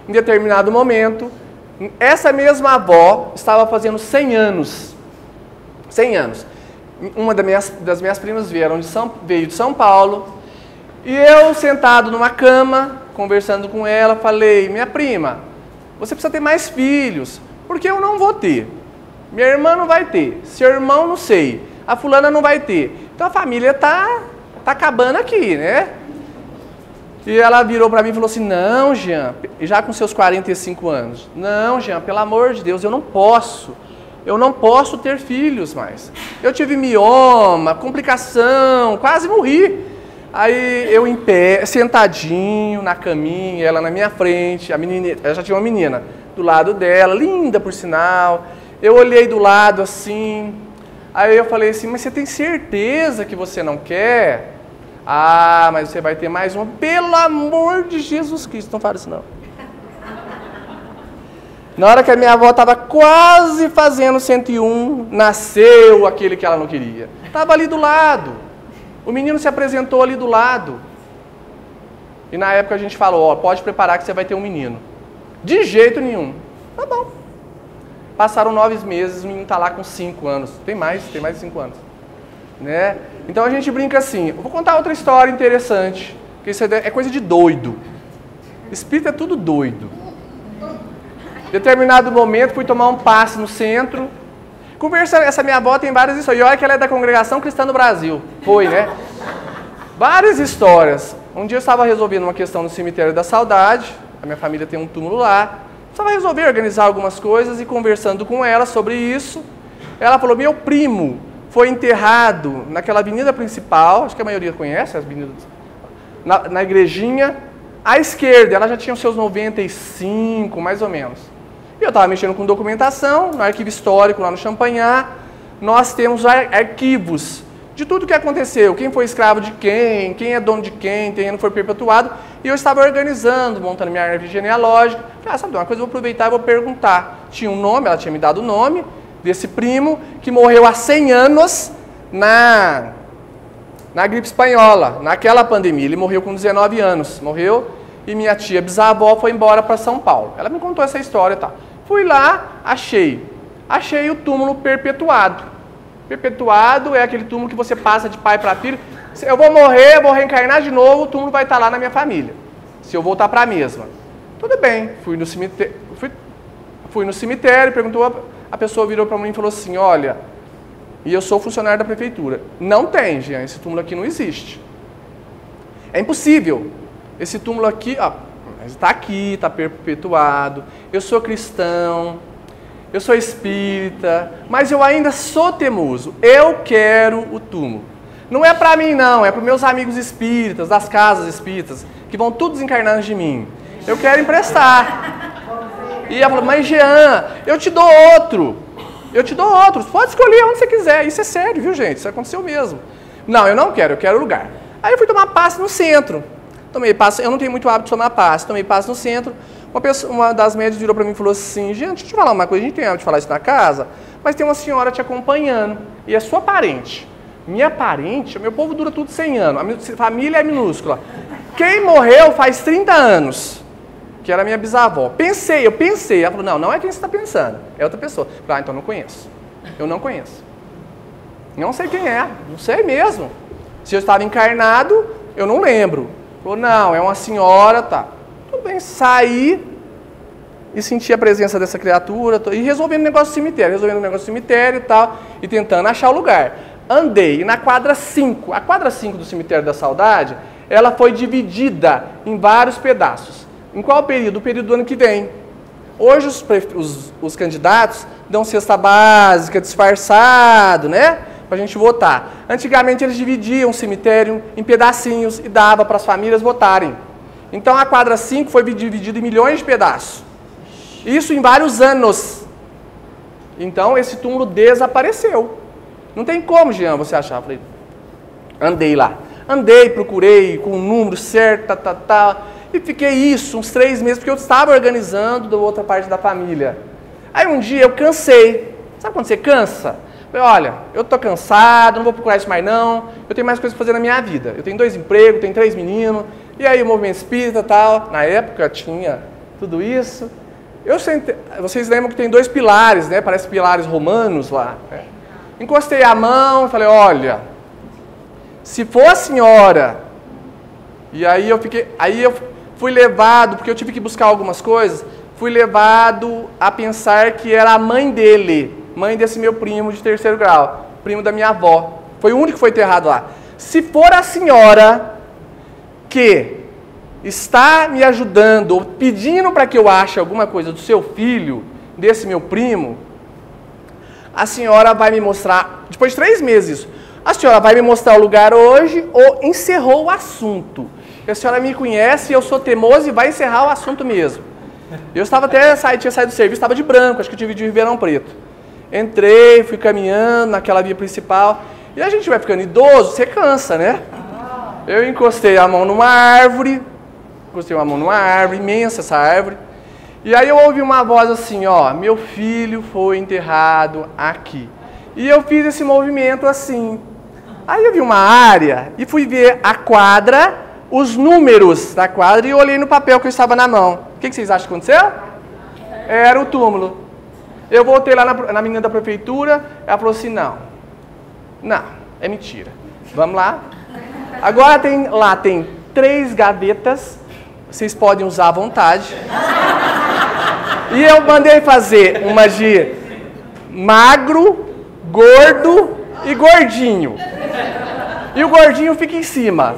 Em determinado momento, essa mesma avó estava fazendo 100 anos. 100 anos. Uma das minhas primas veio de São Paulo. E eu, sentado numa cama, conversando com ela, falei, minha prima, você precisa ter mais filhos. Porque eu não vou ter. Minha irmã não vai ter. Seu irmão, não sei. A fulana não vai ter. Então a família tá acabando aqui, né? E ela virou para mim e falou assim, não, Jean, já com seus 45 anos, não, Jean, pelo amor de Deus, eu não posso ter filhos mais. Eu tive mioma, complicação, quase morri. Aí eu em pé, sentadinho na caminha, ela na minha frente, a menina, ela já tinha uma menina do lado dela, linda por sinal. Eu olhei do lado assim, aí eu falei assim, mas você tem certeza que você não quer? Ah, mas você vai ter mais uma. Pelo amor de Jesus Cristo, não fala isso não. Na hora que a minha avó estava quase fazendo 101, nasceu aquele que ela não queria. Estava ali do lado. O menino se apresentou ali do lado. E na época a gente falou, ó, pode preparar que você vai ter um menino. De jeito nenhum. Tá bom. Passaram 9 meses, o menino está lá com 5 anos. Tem mais de 5 anos. Né? Então a gente brinca assim. Eu vou contar outra história interessante, que isso é coisa de doido. Espírito é tudo doido. Em determinado momento fui tomar um passe no centro, conversando. Essa minha avó tem várias histórias. E olha que ela é da Congregação Cristã do Brasil. Foi, né? Várias histórias. Um dia eu estava resolvendo uma questão no Cemitério da Saudade. A minha família tem um túmulo lá. Estava resolvendo organizar algumas coisas e conversando com ela sobre isso. Ela falou, meu primo foi enterrado naquela avenida principal, acho que a maioria conhece, as avenidas, na igrejinha, à esquerda. Ela já tinha os seus 95, mais ou menos. E eu estava mexendo com documentação, no arquivo histórico lá no Champanhar, nós temos arquivos de tudo que aconteceu, quem foi escravo de quem é dono de quem não foi perpetuado, e eu estava organizando, montando minha árvore genealógica. Falei, sabe uma coisa, eu vou aproveitar e vou perguntar. Tinha um nome, ela tinha me dado o nome desse primo, que morreu há 100 anos na gripe espanhola, naquela pandemia. Ele morreu com 19 anos, morreu, e minha tia bisavó foi embora para São Paulo. Ela me contou essa história, tá? Fui lá, achei o túmulo perpetuado. Perpetuado é aquele túmulo que você passa de pai para filho. Se eu vou morrer, vou reencarnar de novo, o túmulo vai estar lá na minha família. Se eu voltar para a mesma. Tudo bem, fui no cemitério, perguntou, a pessoa virou para mim e falou assim, olha, e eu sou funcionário da prefeitura. Não tem, Jean, esse túmulo aqui não existe. É impossível. Esse túmulo aqui, ó, está aqui, está perpetuado. Eu sou cristão. Eu sou espírita, mas eu ainda sou teimoso. Eu quero o túmulo. Não é para mim não, é para os meus amigos espíritas, das casas espíritas, que vão todos encarnar de mim. Eu quero emprestar. E ela falou, mas Jean, eu te dou outro. Pode escolher onde você quiser. Isso é sério, viu gente? Isso aconteceu mesmo. Não, eu não quero, eu quero lugar. Aí eu fui tomar passe no centro. Tomei passe, eu não tenho muito hábito de tomar passe. Tomei passe no centro. Uma das médicas virou para mim e falou assim, gente, deixa eu te falar uma coisa, a gente tem hábito de falar isso na casa, mas tem uma senhora te acompanhando, e é sua parente. Minha parente, meu povo dura tudo 100 anos, a minha família é minúscula. Quem morreu faz 30 anos, que era minha bisavó. Eu pensei, ela falou, não é quem você está pensando, é outra pessoa. Eu falei, então não conheço, eu não conheço. Não sei quem é, não sei mesmo. Se eu estava encarnado, eu não lembro. Falou, não, é uma senhora, tá. Tudo bem, saí e senti a presença dessa criatura e resolvendo o negócio do cemitério, e tal, e tentando achar o lugar. Andei na quadra 5. A quadra 5 do Cemitério da Saudade, ela foi dividida em vários pedaços. Em qual período? O período do ano que vem. Hoje os candidatos dão cesta básica, disfarçado, né? Pra gente votar. Antigamente eles dividiam o cemitério em pedacinhos e dava para as famílias votarem. Então a quadra 5 foi dividida em milhões de pedaços. Isso em vários anos. Então esse túmulo desapareceu. Não tem como, Jean, você achar. Falei, andei lá. Andei, procurei com o número certo, e fiquei isso, uns 3 meses, porque eu estava organizando da outra parte da família. Aí um dia eu cansei. Sabe quando você cansa? Falei, olha, eu tô cansado, não vou procurar isso mais não, eu tenho mais coisas para fazer na minha vida. Eu tenho 2 empregos, tenho 3 meninos, e aí o movimento espírita e tal, na época tinha tudo isso. Vocês lembram que tem 2 pilares, né? Parece pilares romanos lá. Né? Encostei a mão e falei, olha, se for a senhora, e aí eu fui levado, porque eu tive que buscar algumas coisas, fui levado a pensar que era a mãe dele, mãe desse meu primo de 3º grau, primo da minha avó. Foi o único que foi enterrado lá. Se for a senhora que está me ajudando, ou pedindo para que eu ache alguma coisa do seu filho, desse meu primo, a senhora vai me mostrar, depois de 3 meses, a senhora vai me mostrar o lugar hoje ou encerrou o assunto. A senhora me conhece, eu sou teimoso e vai encerrar o assunto mesmo. Eu estava tinha saído do serviço, estava de branco, acho que eu tive de Ribeirão Preto. Entrei, fui caminhando naquela via principal, e a gente vai ficando idoso, você cansa, né? Eu encostei a mão numa árvore, imensa essa árvore, e aí eu ouvi uma voz assim, ó, meu filho foi enterrado aqui. E eu fiz esse movimento assim. Aí eu vi uma área e fui ver a quadra, os números da quadra e olhei no papel que eu estava na mão. O que vocês acham que aconteceu? Era o túmulo. Eu voltei lá na menina da prefeitura, ela falou assim, não, é mentira. Vamos lá. Agora lá tem 3 gavetas, vocês podem usar à vontade. E eu mandei fazer uma de magro, gordo e gordinho. E o gordinho fica em cima.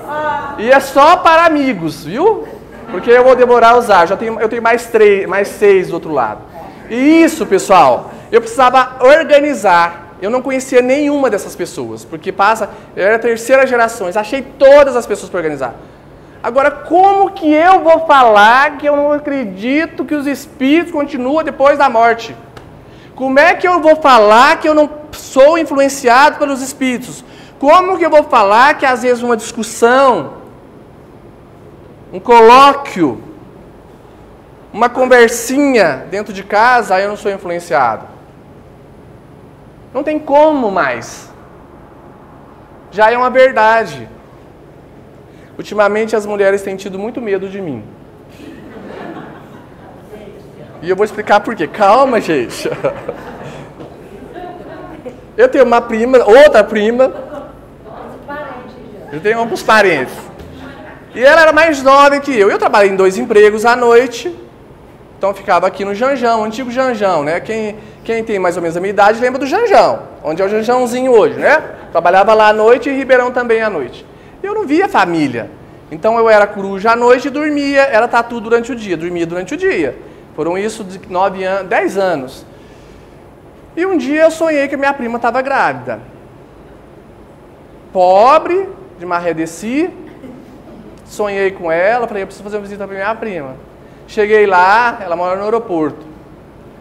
E é só para amigos, viu? Porque eu vou demorar a usar. Eu tenho mais 6 do outro lado. E isso, pessoal, eu precisava organizar. eu não conhecia nenhuma dessas pessoas, porque eu era a terceira geração, achei todas as pessoas para organizar. Agora, como que eu vou falar que eu não acredito que os espíritos continuam depois da morte? Como é que eu vou falar que eu não sou influenciado pelos espíritos? Como que eu vou falar que às vezes uma discussão, um colóquio, uma conversinha dentro de casa, aí eu não sou influenciado? Não tem como mais. Já é uma verdade. Ultimamente as mulheres têm tido muito medo de mim. E eu vou explicar por quê. Calma, gente. Eu tenho uma prima, outra prima. Eu tenho alguns parentes. E ela era mais nova que eu. Eu trabalhei em 2 empregos à noite. Então eu ficava aqui no Janjão, o antigo Janjão, né? Quem tem mais ou menos a minha idade lembra do Janjão, onde é o Janjãozinho hoje, né? Trabalhava lá à noite e em Ribeirão também à noite. Eu não via família. Então eu era coruja à noite e dormia, era tatu durante o dia, dormia durante o dia. Foram isso de 10 anos. E um dia eu sonhei que minha prima estava grávida. Pobre, de Maré Desci. Sonhei com ela, falei, eu preciso fazer uma visita para minha prima. Cheguei lá, ela mora no aeroporto.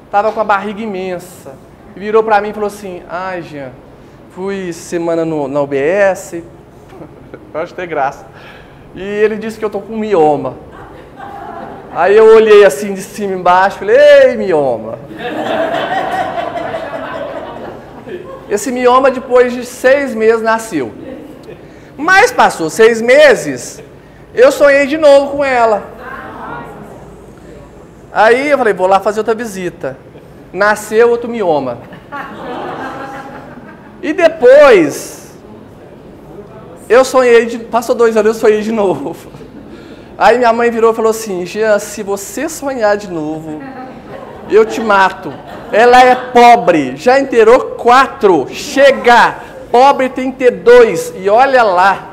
Estava com a barriga imensa. Virou para mim e falou assim, ai, Jean, fui semana na UBS, eu acho que tem graça. E ele disse que eu tô com mioma. Aí eu olhei assim de cima e embaixo e falei, ei, mioma. Esse mioma depois de 6 meses nasceu. Mas passou 6 meses, eu sonhei de novo com ela. Aí eu falei, vou lá fazer outra visita. Nasceu outro mioma. E depois, eu sonhei, passou 2 anos, eu sonhei de novo. Aí minha mãe virou e falou assim, Jean, se você sonhar de novo, eu te mato. Ela é pobre, já inteirou 4, chega, pobre tem que ter 2, e olha lá.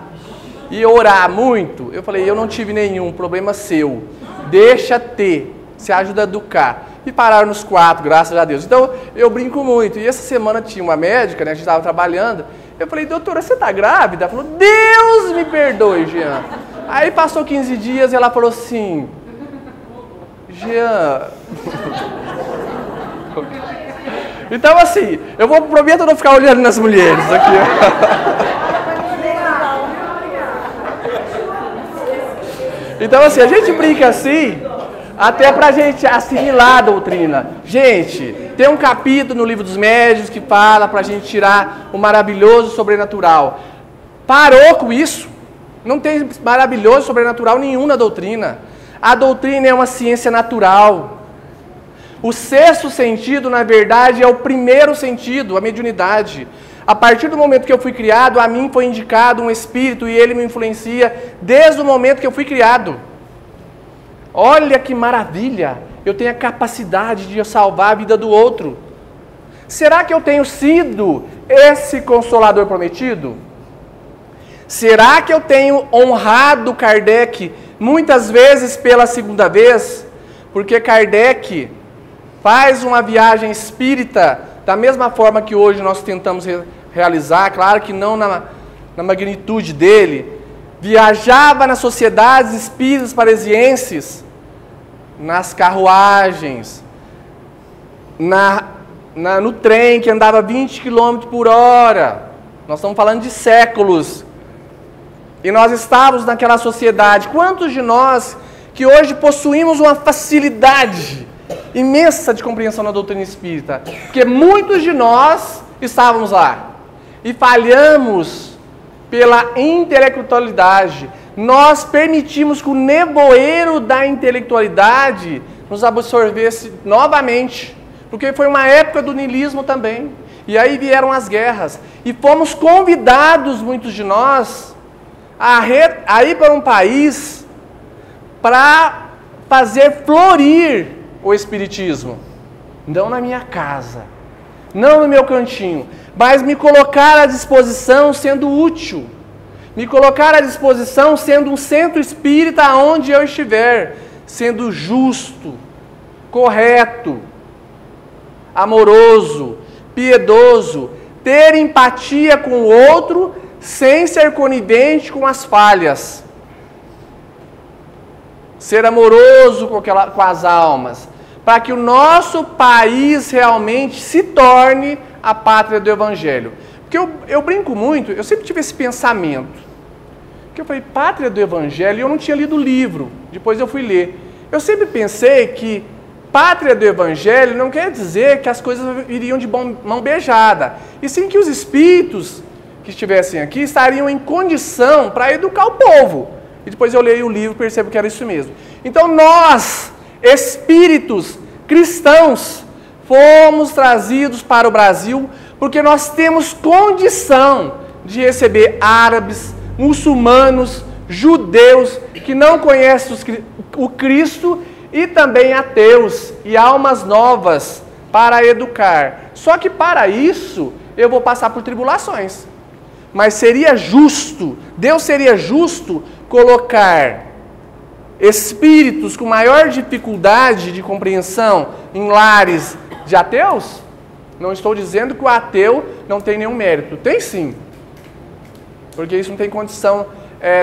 E orar muito, eu falei, eu não tive nenhum, problema seu, deixa ter. Se ajuda a educar. E pararam nos 4, graças a Deus. Então, eu brinco muito. E essa semana tinha uma médica, né? A gente estava trabalhando. Eu falei, doutora, você está grávida? Ela falou, Deus me perdoe, Jean. Aí passou 15 dias e ela falou assim, Jean... Então, assim, eu prometo não ficar olhando nas mulheres aqui. Então, assim, a gente brinca assim... Até para a gente assimilar a doutrina. Gente, tem um capítulo no Livro dos Médiuns que fala para a gente tirar o maravilhoso sobrenatural. Parou com isso. Não tem maravilhoso sobrenatural nenhum na doutrina. A doutrina é uma ciência natural. O 6º sentido, na verdade, é o primeiro sentido, a mediunidade. A partir do momento que eu fui criado, a mim foi indicado um espírito e ele me influencia desde o momento que eu fui criado. Olha que maravilha, eu tenho a capacidade de salvar a vida do outro. Será que eu tenho sido esse consolador prometido? Será que eu tenho honrado Kardec muitas vezes pela 2ª vez? Porque Kardec faz uma viagem espírita da mesma forma que hoje nós tentamos realizar, claro que não na magnitude dele. Viajava nas sociedades espíritas parisienses, nas carruagens, no trem que andava 20 km por hora. Nós estamos falando de séculos. E nós estávamos naquela sociedade. Quantos de nós que hoje possuímos uma facilidade imensa de compreensão na doutrina espírita? Porque muitos de nós estávamos lá e falhamos pela intelectualidade. Nós permitimos que o nevoeiro da intelectualidade nos absorvesse novamente, porque foi uma época do niilismo também. E aí vieram as guerras. E fomos convidados, muitos de nós, a ir para um país para fazer florir o espiritismo. Não na minha casa, não no meu cantinho, mas me colocar à disposição sendo útil, me colocar à disposição sendo um centro espírita onde eu estiver, sendo justo, correto, amoroso, piedoso, ter empatia com o outro sem ser conivente com as falhas. Ser amoroso com as almas, para que o nosso país realmente se torne a pátria do Evangelho. Porque eu brinco muito, eu sempre tive esse pensamento, que eu falei, pátria do Evangelho, e eu não tinha lido o livro, depois eu fui ler. Eu sempre pensei que pátria do Evangelho não quer dizer que as coisas iriam de mão beijada, e sim que os espíritos que estivessem aqui estariam em condição para educar o povo. E depois eu leio o livro e percebo que era isso mesmo. Então nós, espíritos cristãos, fomos trazidos para o Brasil porque nós temos condição de receber árabes, muçulmanos, judeus que não conhecem o Cristo e também ateus e almas novas para educar. Só que para isso eu vou passar por tribulações. Mas seria justo, Deus seria justo colocar espíritos com maior dificuldade de compreensão em lares de ateus? Não estou dizendo que o ateu não tem nenhum mérito. Tem sim. Porque isso não tem condição,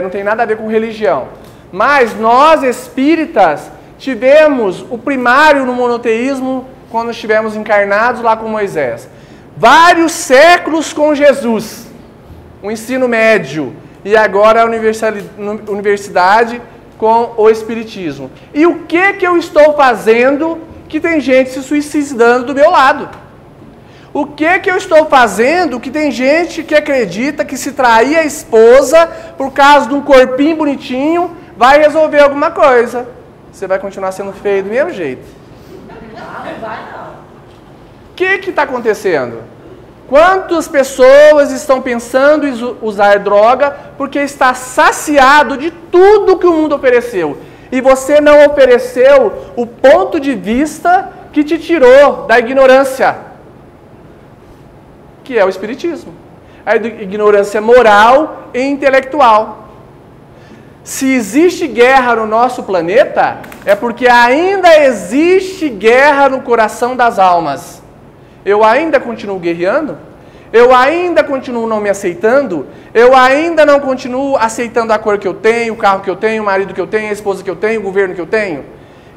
não tem nada a ver com religião. Mas nós espíritas tivemos o primário no monoteísmo quando estivemos encarnados lá com Moisés. Vários séculos com Jesus. O ensino médio. E agora a universidade com o Espiritismo. E o que eu estou fazendo que tem gente se suicidando do meu lado? O que eu estou fazendo que tem gente que acredita que se trair a esposa por causa de um corpinho bonitinho vai resolver alguma coisa? Você vai continuar sendo feio do mesmo jeito. Não vai não. O que está acontecendo? Quantas pessoas estão pensando em usar droga porque está saciado de tudo que o mundo ofereceu? E você não ofereceu o ponto de vista que te tirou da ignorância, que é o Espiritismo. A ignorância moral e intelectual. Se existe guerra no nosso planeta, é porque ainda existe guerra no coração das almas. Eu ainda continuo guerreando? Eu ainda continuo não me aceitando? Eu ainda não continuo aceitando a cor que eu tenho, o carro que eu tenho, o marido que eu tenho, a esposa que eu tenho, o governo que eu tenho?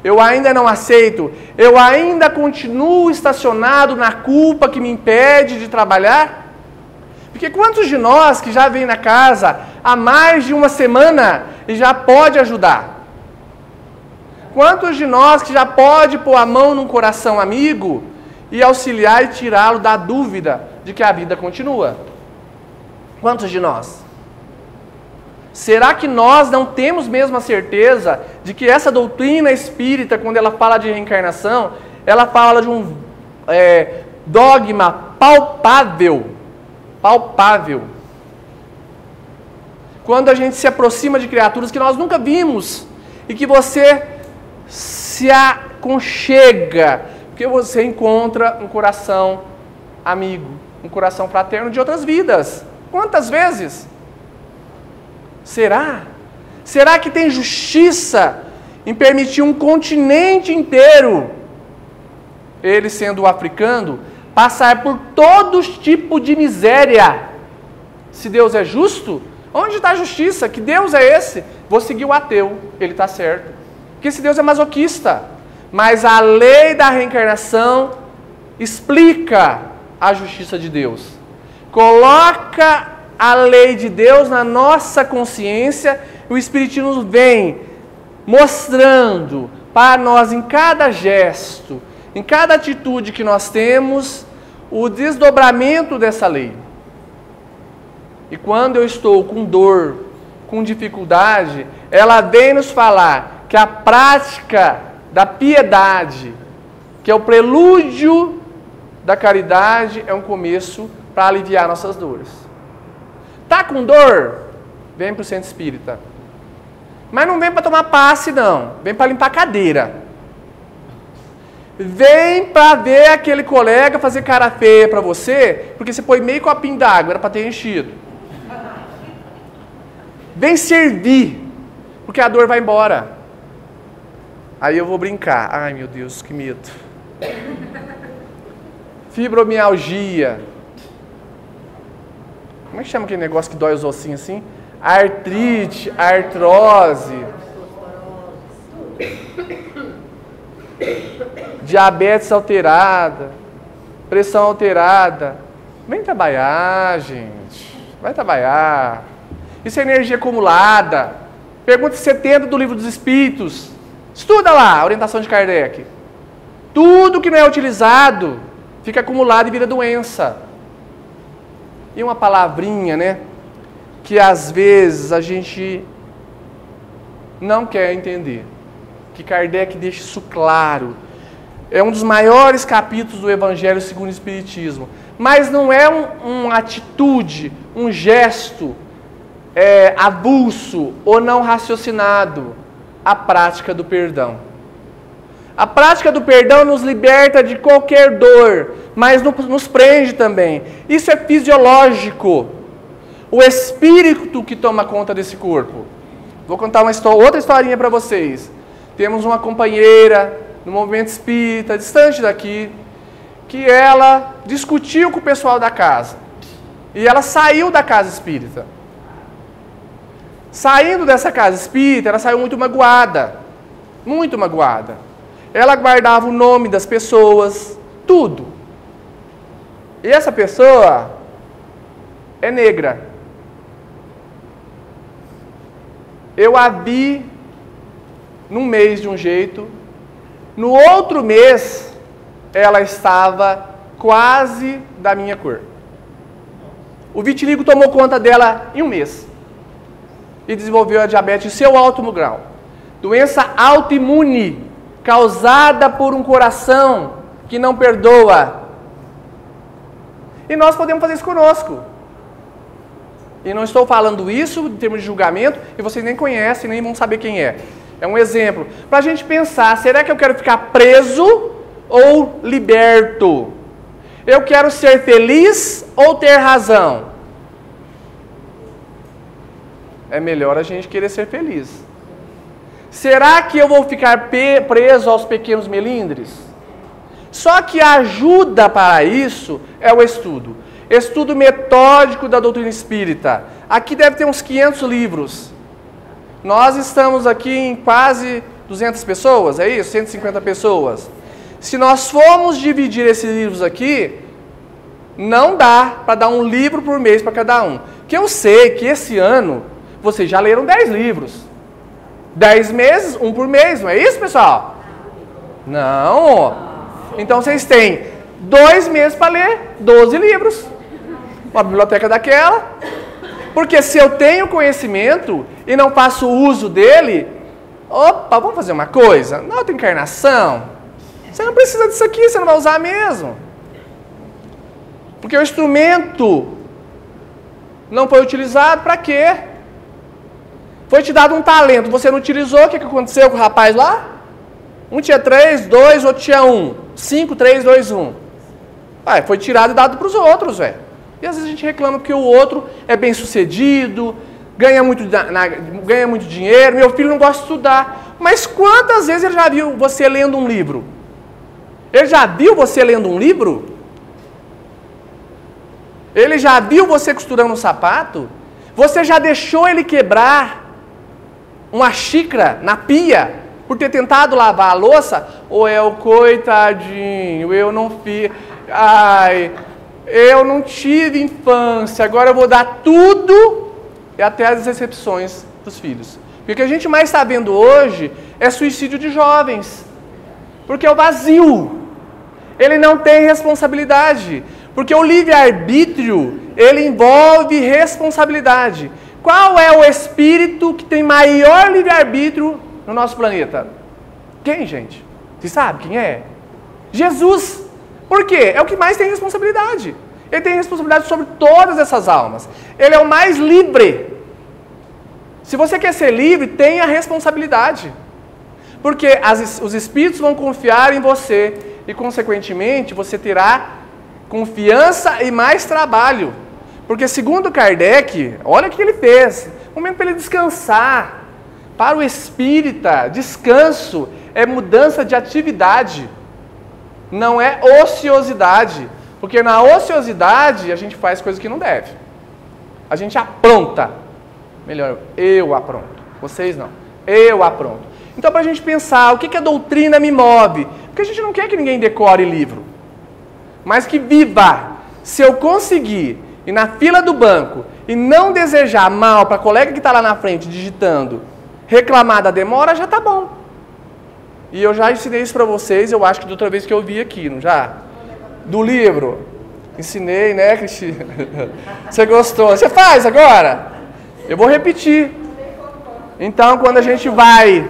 Eu ainda não aceito? Eu ainda continuo estacionado na culpa que me impede de trabalhar? Porque quantos de nós que já vem na casa há mais de uma semana e já pode ajudar? Quantos de nós que já pode pôr a mão num coração amigo e auxiliar e tirá-lo da dúvida de que a vida continua? Quantos de nós? Será que nós não temos mesmo a certeza de que essa doutrina espírita, quando ela fala de reencarnação, ela fala de um dogma palpável? Palpável. Quando a gente se aproxima de criaturas que nós nunca vimos e que você se aconchega, porque você encontra um coração amigo, um coração fraterno de outras vidas. Quantas vezes? Será? Será que tem justiça em permitir um continente inteiro, ele sendo o africano, passar por todos os tipos de miséria? Se Deus é justo, onde está a justiça? Que Deus é esse? Vou seguir o ateu, ele está certo. Porque esse Deus é masoquista. Mas a lei da reencarnação explica a justiça de Deus. Coloca a lei de Deus na nossa consciência, e o Espiritismo vem mostrando para nós em cada gesto, em cada atitude que nós temos, o desdobramento dessa lei. E quando eu estou com dor, com dificuldade, ela vem nos falar que a prática da piedade, que é o prelúdio da caridade, é um começo para aliviar nossas dores. Tá com dor? Vem para o centro espírita. Mas não vem para tomar passe, não. Vem para limpar a cadeira. Vem para ver aquele colega fazer cara feia para você, porque você põe meio copinho d'água, era para ter enchido. Vem servir, porque a dor vai embora. Aí eu vou brincar. Ai, meu Deus, que medo. Fibromialgia. Como é que chama aquele negócio que dói os ossinhos assim? Artrite, artrose, diabetes alterada, pressão alterada. Vem trabalhar, gente. Vai trabalhar. Isso é energia acumulada. Pergunta 70 do Livro dos Espíritos. Estuda lá, a orientação de Kardec. Tudo que não é utilizado fica acumulado e vira doença. E uma palavrinha, né? Que às vezes a gente não quer entender. Que Kardec deixa isso claro. É um dos maiores capítulos do Evangelho segundo o Espiritismo. Mas não é uma atitude, um gesto avulso ou não raciocinado. A prática do perdão. A prática do perdão nos liberta de qualquer dor, mas nos prende também. Isso é fisiológico. O espírito que toma conta desse corpo. Vou contar outra historinha para vocês. Temos uma companheira no movimento espírita, distante daqui, que ela discutiu com o pessoal da casa. E ela saiu da casa espírita. Saindo dessa casa espírita, ela saiu muito magoada. Muito magoada. Ela guardava o nome das pessoas, tudo. E essa pessoa é negra. Eu a vi num mês de um jeito, no outro mês ela estava quase da minha cor. O vitiligo tomou conta dela em um mês e desenvolveu a diabetes em seu alto grau. Doença autoimune causada por um coração que não perdoa. E nós podemos fazer isso conosco. E não estou falando isso em termos de julgamento, e vocês nem conhecem, nem vão saber quem é. É um exemplo. Para a gente pensar, será que eu quero ficar preso ou liberto? Eu quero ser feliz ou ter razão? É melhor a gente querer ser feliz. Será que eu vou ficar preso aos pequenos melindres? Só que a ajuda para isso é o estudo. Estudo metódico da doutrina espírita. Aqui deve ter uns 500 livros. Nós estamos aqui em quase 200 pessoas, é isso? 150 pessoas. Se nós formos dividir esses livros aqui, não dá para dar um livro por mês para cada um. Que eu sei que esse ano vocês já leram 10 livros. 10 meses, um por mês, não é isso, pessoal? Não. Então vocês têm 2 meses para ler 12 livros. Uma biblioteca daquela. Porque se eu tenho conhecimento e não faço uso dele, opa, vamos fazer uma coisa? Na outra encarnação, você não precisa disso aqui, você não vai usar mesmo. Porque o instrumento não foi utilizado, para quê? Foi te dado um talento, você não utilizou, o que aconteceu com o rapaz lá? Um tinha 3, 2, outro tinha 1. 5, 3, 2, 1. Foi tirado e dado para os outros, velho. E às vezes a gente reclama porque o outro é bem sucedido, ganha muito dinheiro, meu filho não gosta de estudar. Mas quantas vezes ele já viu você lendo um livro? Ele já viu você lendo um livro? Ele já viu você costurando um sapato? Você já deixou ele quebrar uma xícara na pia por ter tentado lavar a louça? Ou é o coitadinho, eu não fiz... Ai... Eu não tive infância, agora eu vou dar tudo e até as decepções dos filhos. Porque o que a gente mais está vendo hoje é suicídio de jovens. Porque é o vazio. Ele não tem responsabilidade. Porque o livre-arbítrio, ele envolve responsabilidade. Qual é o espírito que tem maior livre-arbítrio no nosso planeta? Quem, gente? Você sabe quem é? Jesus. Por quê? É o que mais tem responsabilidade. Ele tem responsabilidade sobre todas essas almas. Ele é o mais livre. Se você quer ser livre, tenha responsabilidade. Porque os espíritos vão confiar em você. E, consequentemente, você terá confiança e mais trabalho. Porque, segundo Kardec, olha o que ele fez. Momento para ele descansar. Para o espírita, descanso é mudança de atividade. Não é ociosidade, porque na ociosidade a gente faz coisas que não deve. A gente apronta. Melhor, eu apronto. Vocês não. Eu apronto. Então, para a gente pensar, o que a doutrina me move? Porque a gente não quer que ninguém decore livro, mas que viva. Se eu conseguir ir na fila do banco e não desejar mal para a colega que está lá na frente digitando, reclamar da demora, já está bom. E eu já ensinei isso para vocês, eu acho que da outra vez que eu vi aqui, não já? Do livro. Ensinei, né, Cristina? Você gostou? Você faz agora? Eu vou repetir. Então, quando a gente vai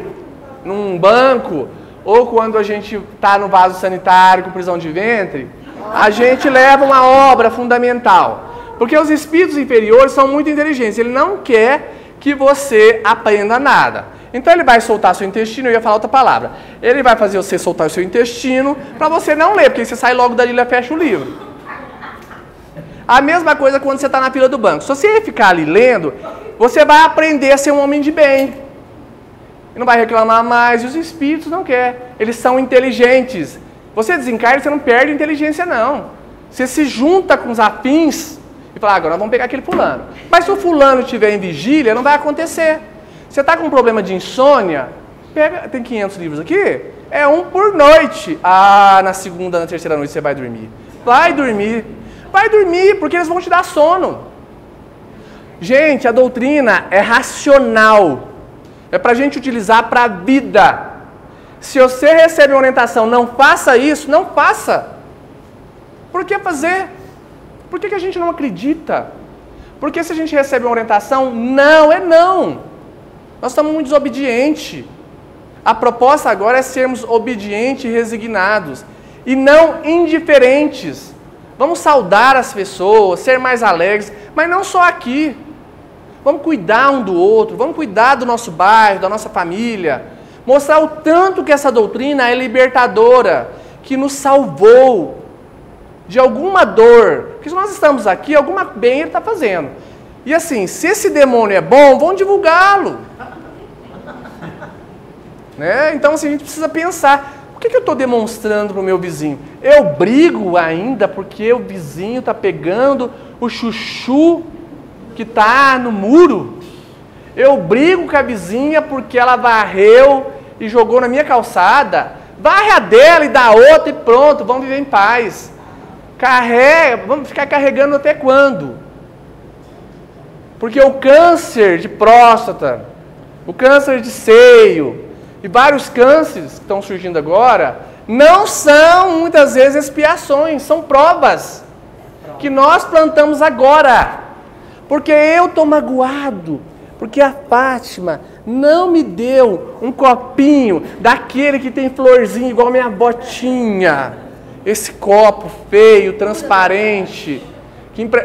num banco, ou quando a gente está no vaso sanitário com prisão de ventre, a gente leva uma obra fundamental. Porque os espíritos inferiores são muito inteligentes. Ele não quer que você aprenda nada. Então ele vai soltar seu intestino, eu ia falar outra palavra. Ele vai fazer você soltar o seu intestino para você não ler, porque você sai logo dali e fecha o livro. A mesma coisa quando você está na fila do banco. Se você ficar ali lendo, você vai aprender a ser um homem de bem. E não vai reclamar mais. E os espíritos não querem. Eles são inteligentes. Você desencarna, você não perde a inteligência, não. Você se junta com os afins e fala, agora vamos pegar aquele fulano. Mas se o fulano estiver em vigília, não vai acontecer. Você está com um problema de insônia, pega, tem 500 livros aqui, é um por noite. Ah, na segunda, na terceira noite você vai dormir. Vai dormir. Vai dormir, porque eles vão te dar sono. Gente, a doutrina é racional. É para a gente utilizar para a vida. Se você recebe uma orientação, não faça isso, não faça. Por que fazer? Por que a gente não acredita? Porque se a gente recebe uma orientação, não é não. Nós estamos muito desobedientes. A proposta agora é sermos obedientes e resignados. E não indiferentes. Vamos saudar as pessoas, ser mais alegres, mas não só aqui. Vamos cuidar um do outro, vamos cuidar do nosso bairro, da nossa família. Mostrar o tanto que essa doutrina é libertadora, que nos salvou de alguma dor. Porque se nós estamos aqui, alguma bem ele está fazendo. E assim, se esse demônio é bom, vamos divulgá-lo. Né? Então assim, a gente precisa pensar. O que eu estou demonstrando para o meu vizinho? Eu brigo ainda porque o vizinho está pegando o chuchu que está no muro? Eu brigo com a vizinha porque ela varreu e jogou na minha calçada? Varre a dela e dá outra e pronto, vamos viver em paz. Carrega, vamos ficar carregando até quando? Porque o câncer de próstata, o câncer de seio, e vários cânceres que estão surgindo agora, não são muitas vezes expiações, são provas que nós plantamos agora. Porque eu estou magoado, porque a Fátima não me deu um copinho daquele que tem florzinha igual a minha avó tinha. Esse copo feio, transparente,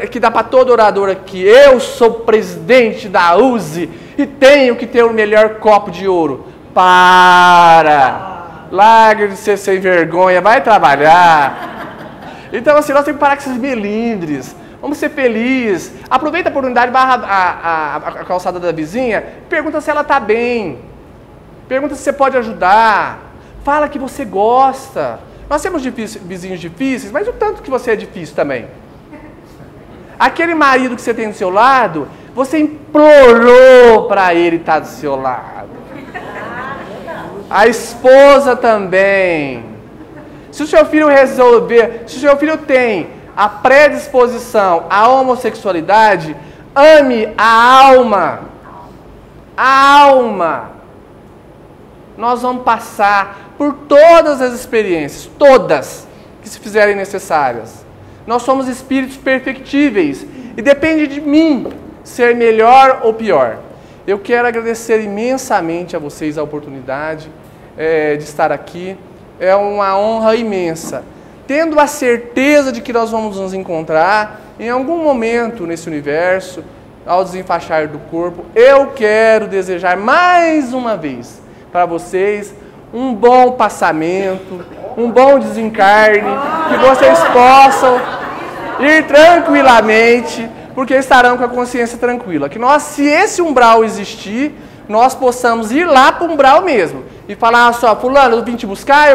que dá para todo orador aqui. Eu sou presidente da USE e tenho que ter o melhor copo de ouro. Para! Larga de ser sem vergonha, vai trabalhar. Então assim, nós temos que parar com esses melindres. Vamos ser felizes. Aproveita a oportunidade, barra a calçada da vizinha, pergunta se ela está bem. Pergunta se você pode ajudar. Fala que você gosta. Nós temos vizinhos difíceis, mas o tanto que você é difícil também. Aquele marido que você tem do seu lado, você implorou para ele estar do seu lado. A esposa também. Se o seu filho resolver, se o seu filho tem a predisposição à homossexualidade, ame a alma. A alma. Nós vamos passar por todas as experiências, todas que se fizerem necessárias. Nós somos espíritos perfectíveis e depende de mim ser melhor ou pior. Eu quero agradecer imensamente a vocês a oportunidade de estar aqui. É uma honra imensa. Tendo a certeza de que nós vamos nos encontrar em algum momento nesse universo, ao desenfaixar do corpo, eu quero desejar mais uma vez para vocês um bom passamento, um bom desencarne, que vocês possam ir tranquilamente, porque estarão com a consciência tranquila. Que nós, se esse umbral existir, nós possamos ir lá para o umbral mesmo e falar só, fulano, eu vim te buscar,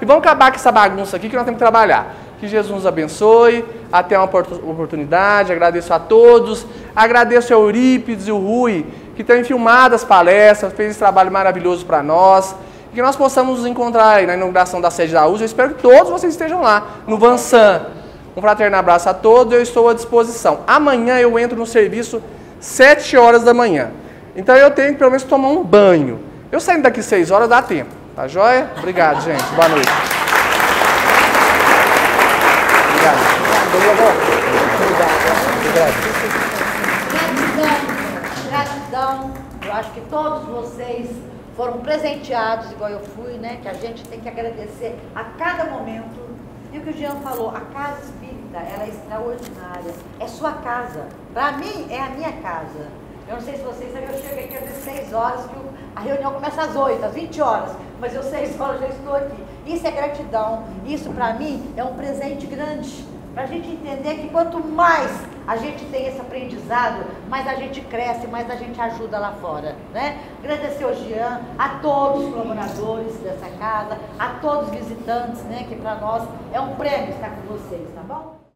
e vamos acabar com essa bagunça aqui que nós temos que trabalhar. Que Jesus nos abençoe, até uma oportunidade, agradeço a todos, Agradeço ao Eurípides e o Rui, que têm filmado as palestras, fez esse trabalho maravilhoso para nós. E que nós possamos nos encontrar aí na inauguração da sede da USP. Eu espero que todos vocês estejam lá, no Vansan. Um fraterno abraço a todos, eu estou à disposição. Amanhã eu entro no serviço 7 horas da manhã. Então eu tenho que pelo menos tomar um banho. Eu saindo daqui 6 horas, dá tempo. Tá joia? Obrigado, gente. Boa noite. Obrigado. Gratidão. Eu acho que todos vocês foram presenteados, igual eu fui, né? Que a gente tem que agradecer a cada momento. E o que o Jean falou, a casa espírita, ela é extraordinária. É sua casa. Para mim, é a minha casa. Eu não sei se vocês sabem, eu chego aqui às 6 horas, que a reunião começa às 8, às 20 horas. Mas eu 6 horas já estou aqui. Isso é gratidão. Isso, para mim, é um presente grande. Para a gente entender que quanto mais a gente tem esse aprendizado, mais a gente cresce, mais a gente ajuda lá fora, né? Agradecer ao Jean, a todos os colaboradores dessa casa, a todos os visitantes, né? Que para nós é um prêmio estar com vocês, tá bom?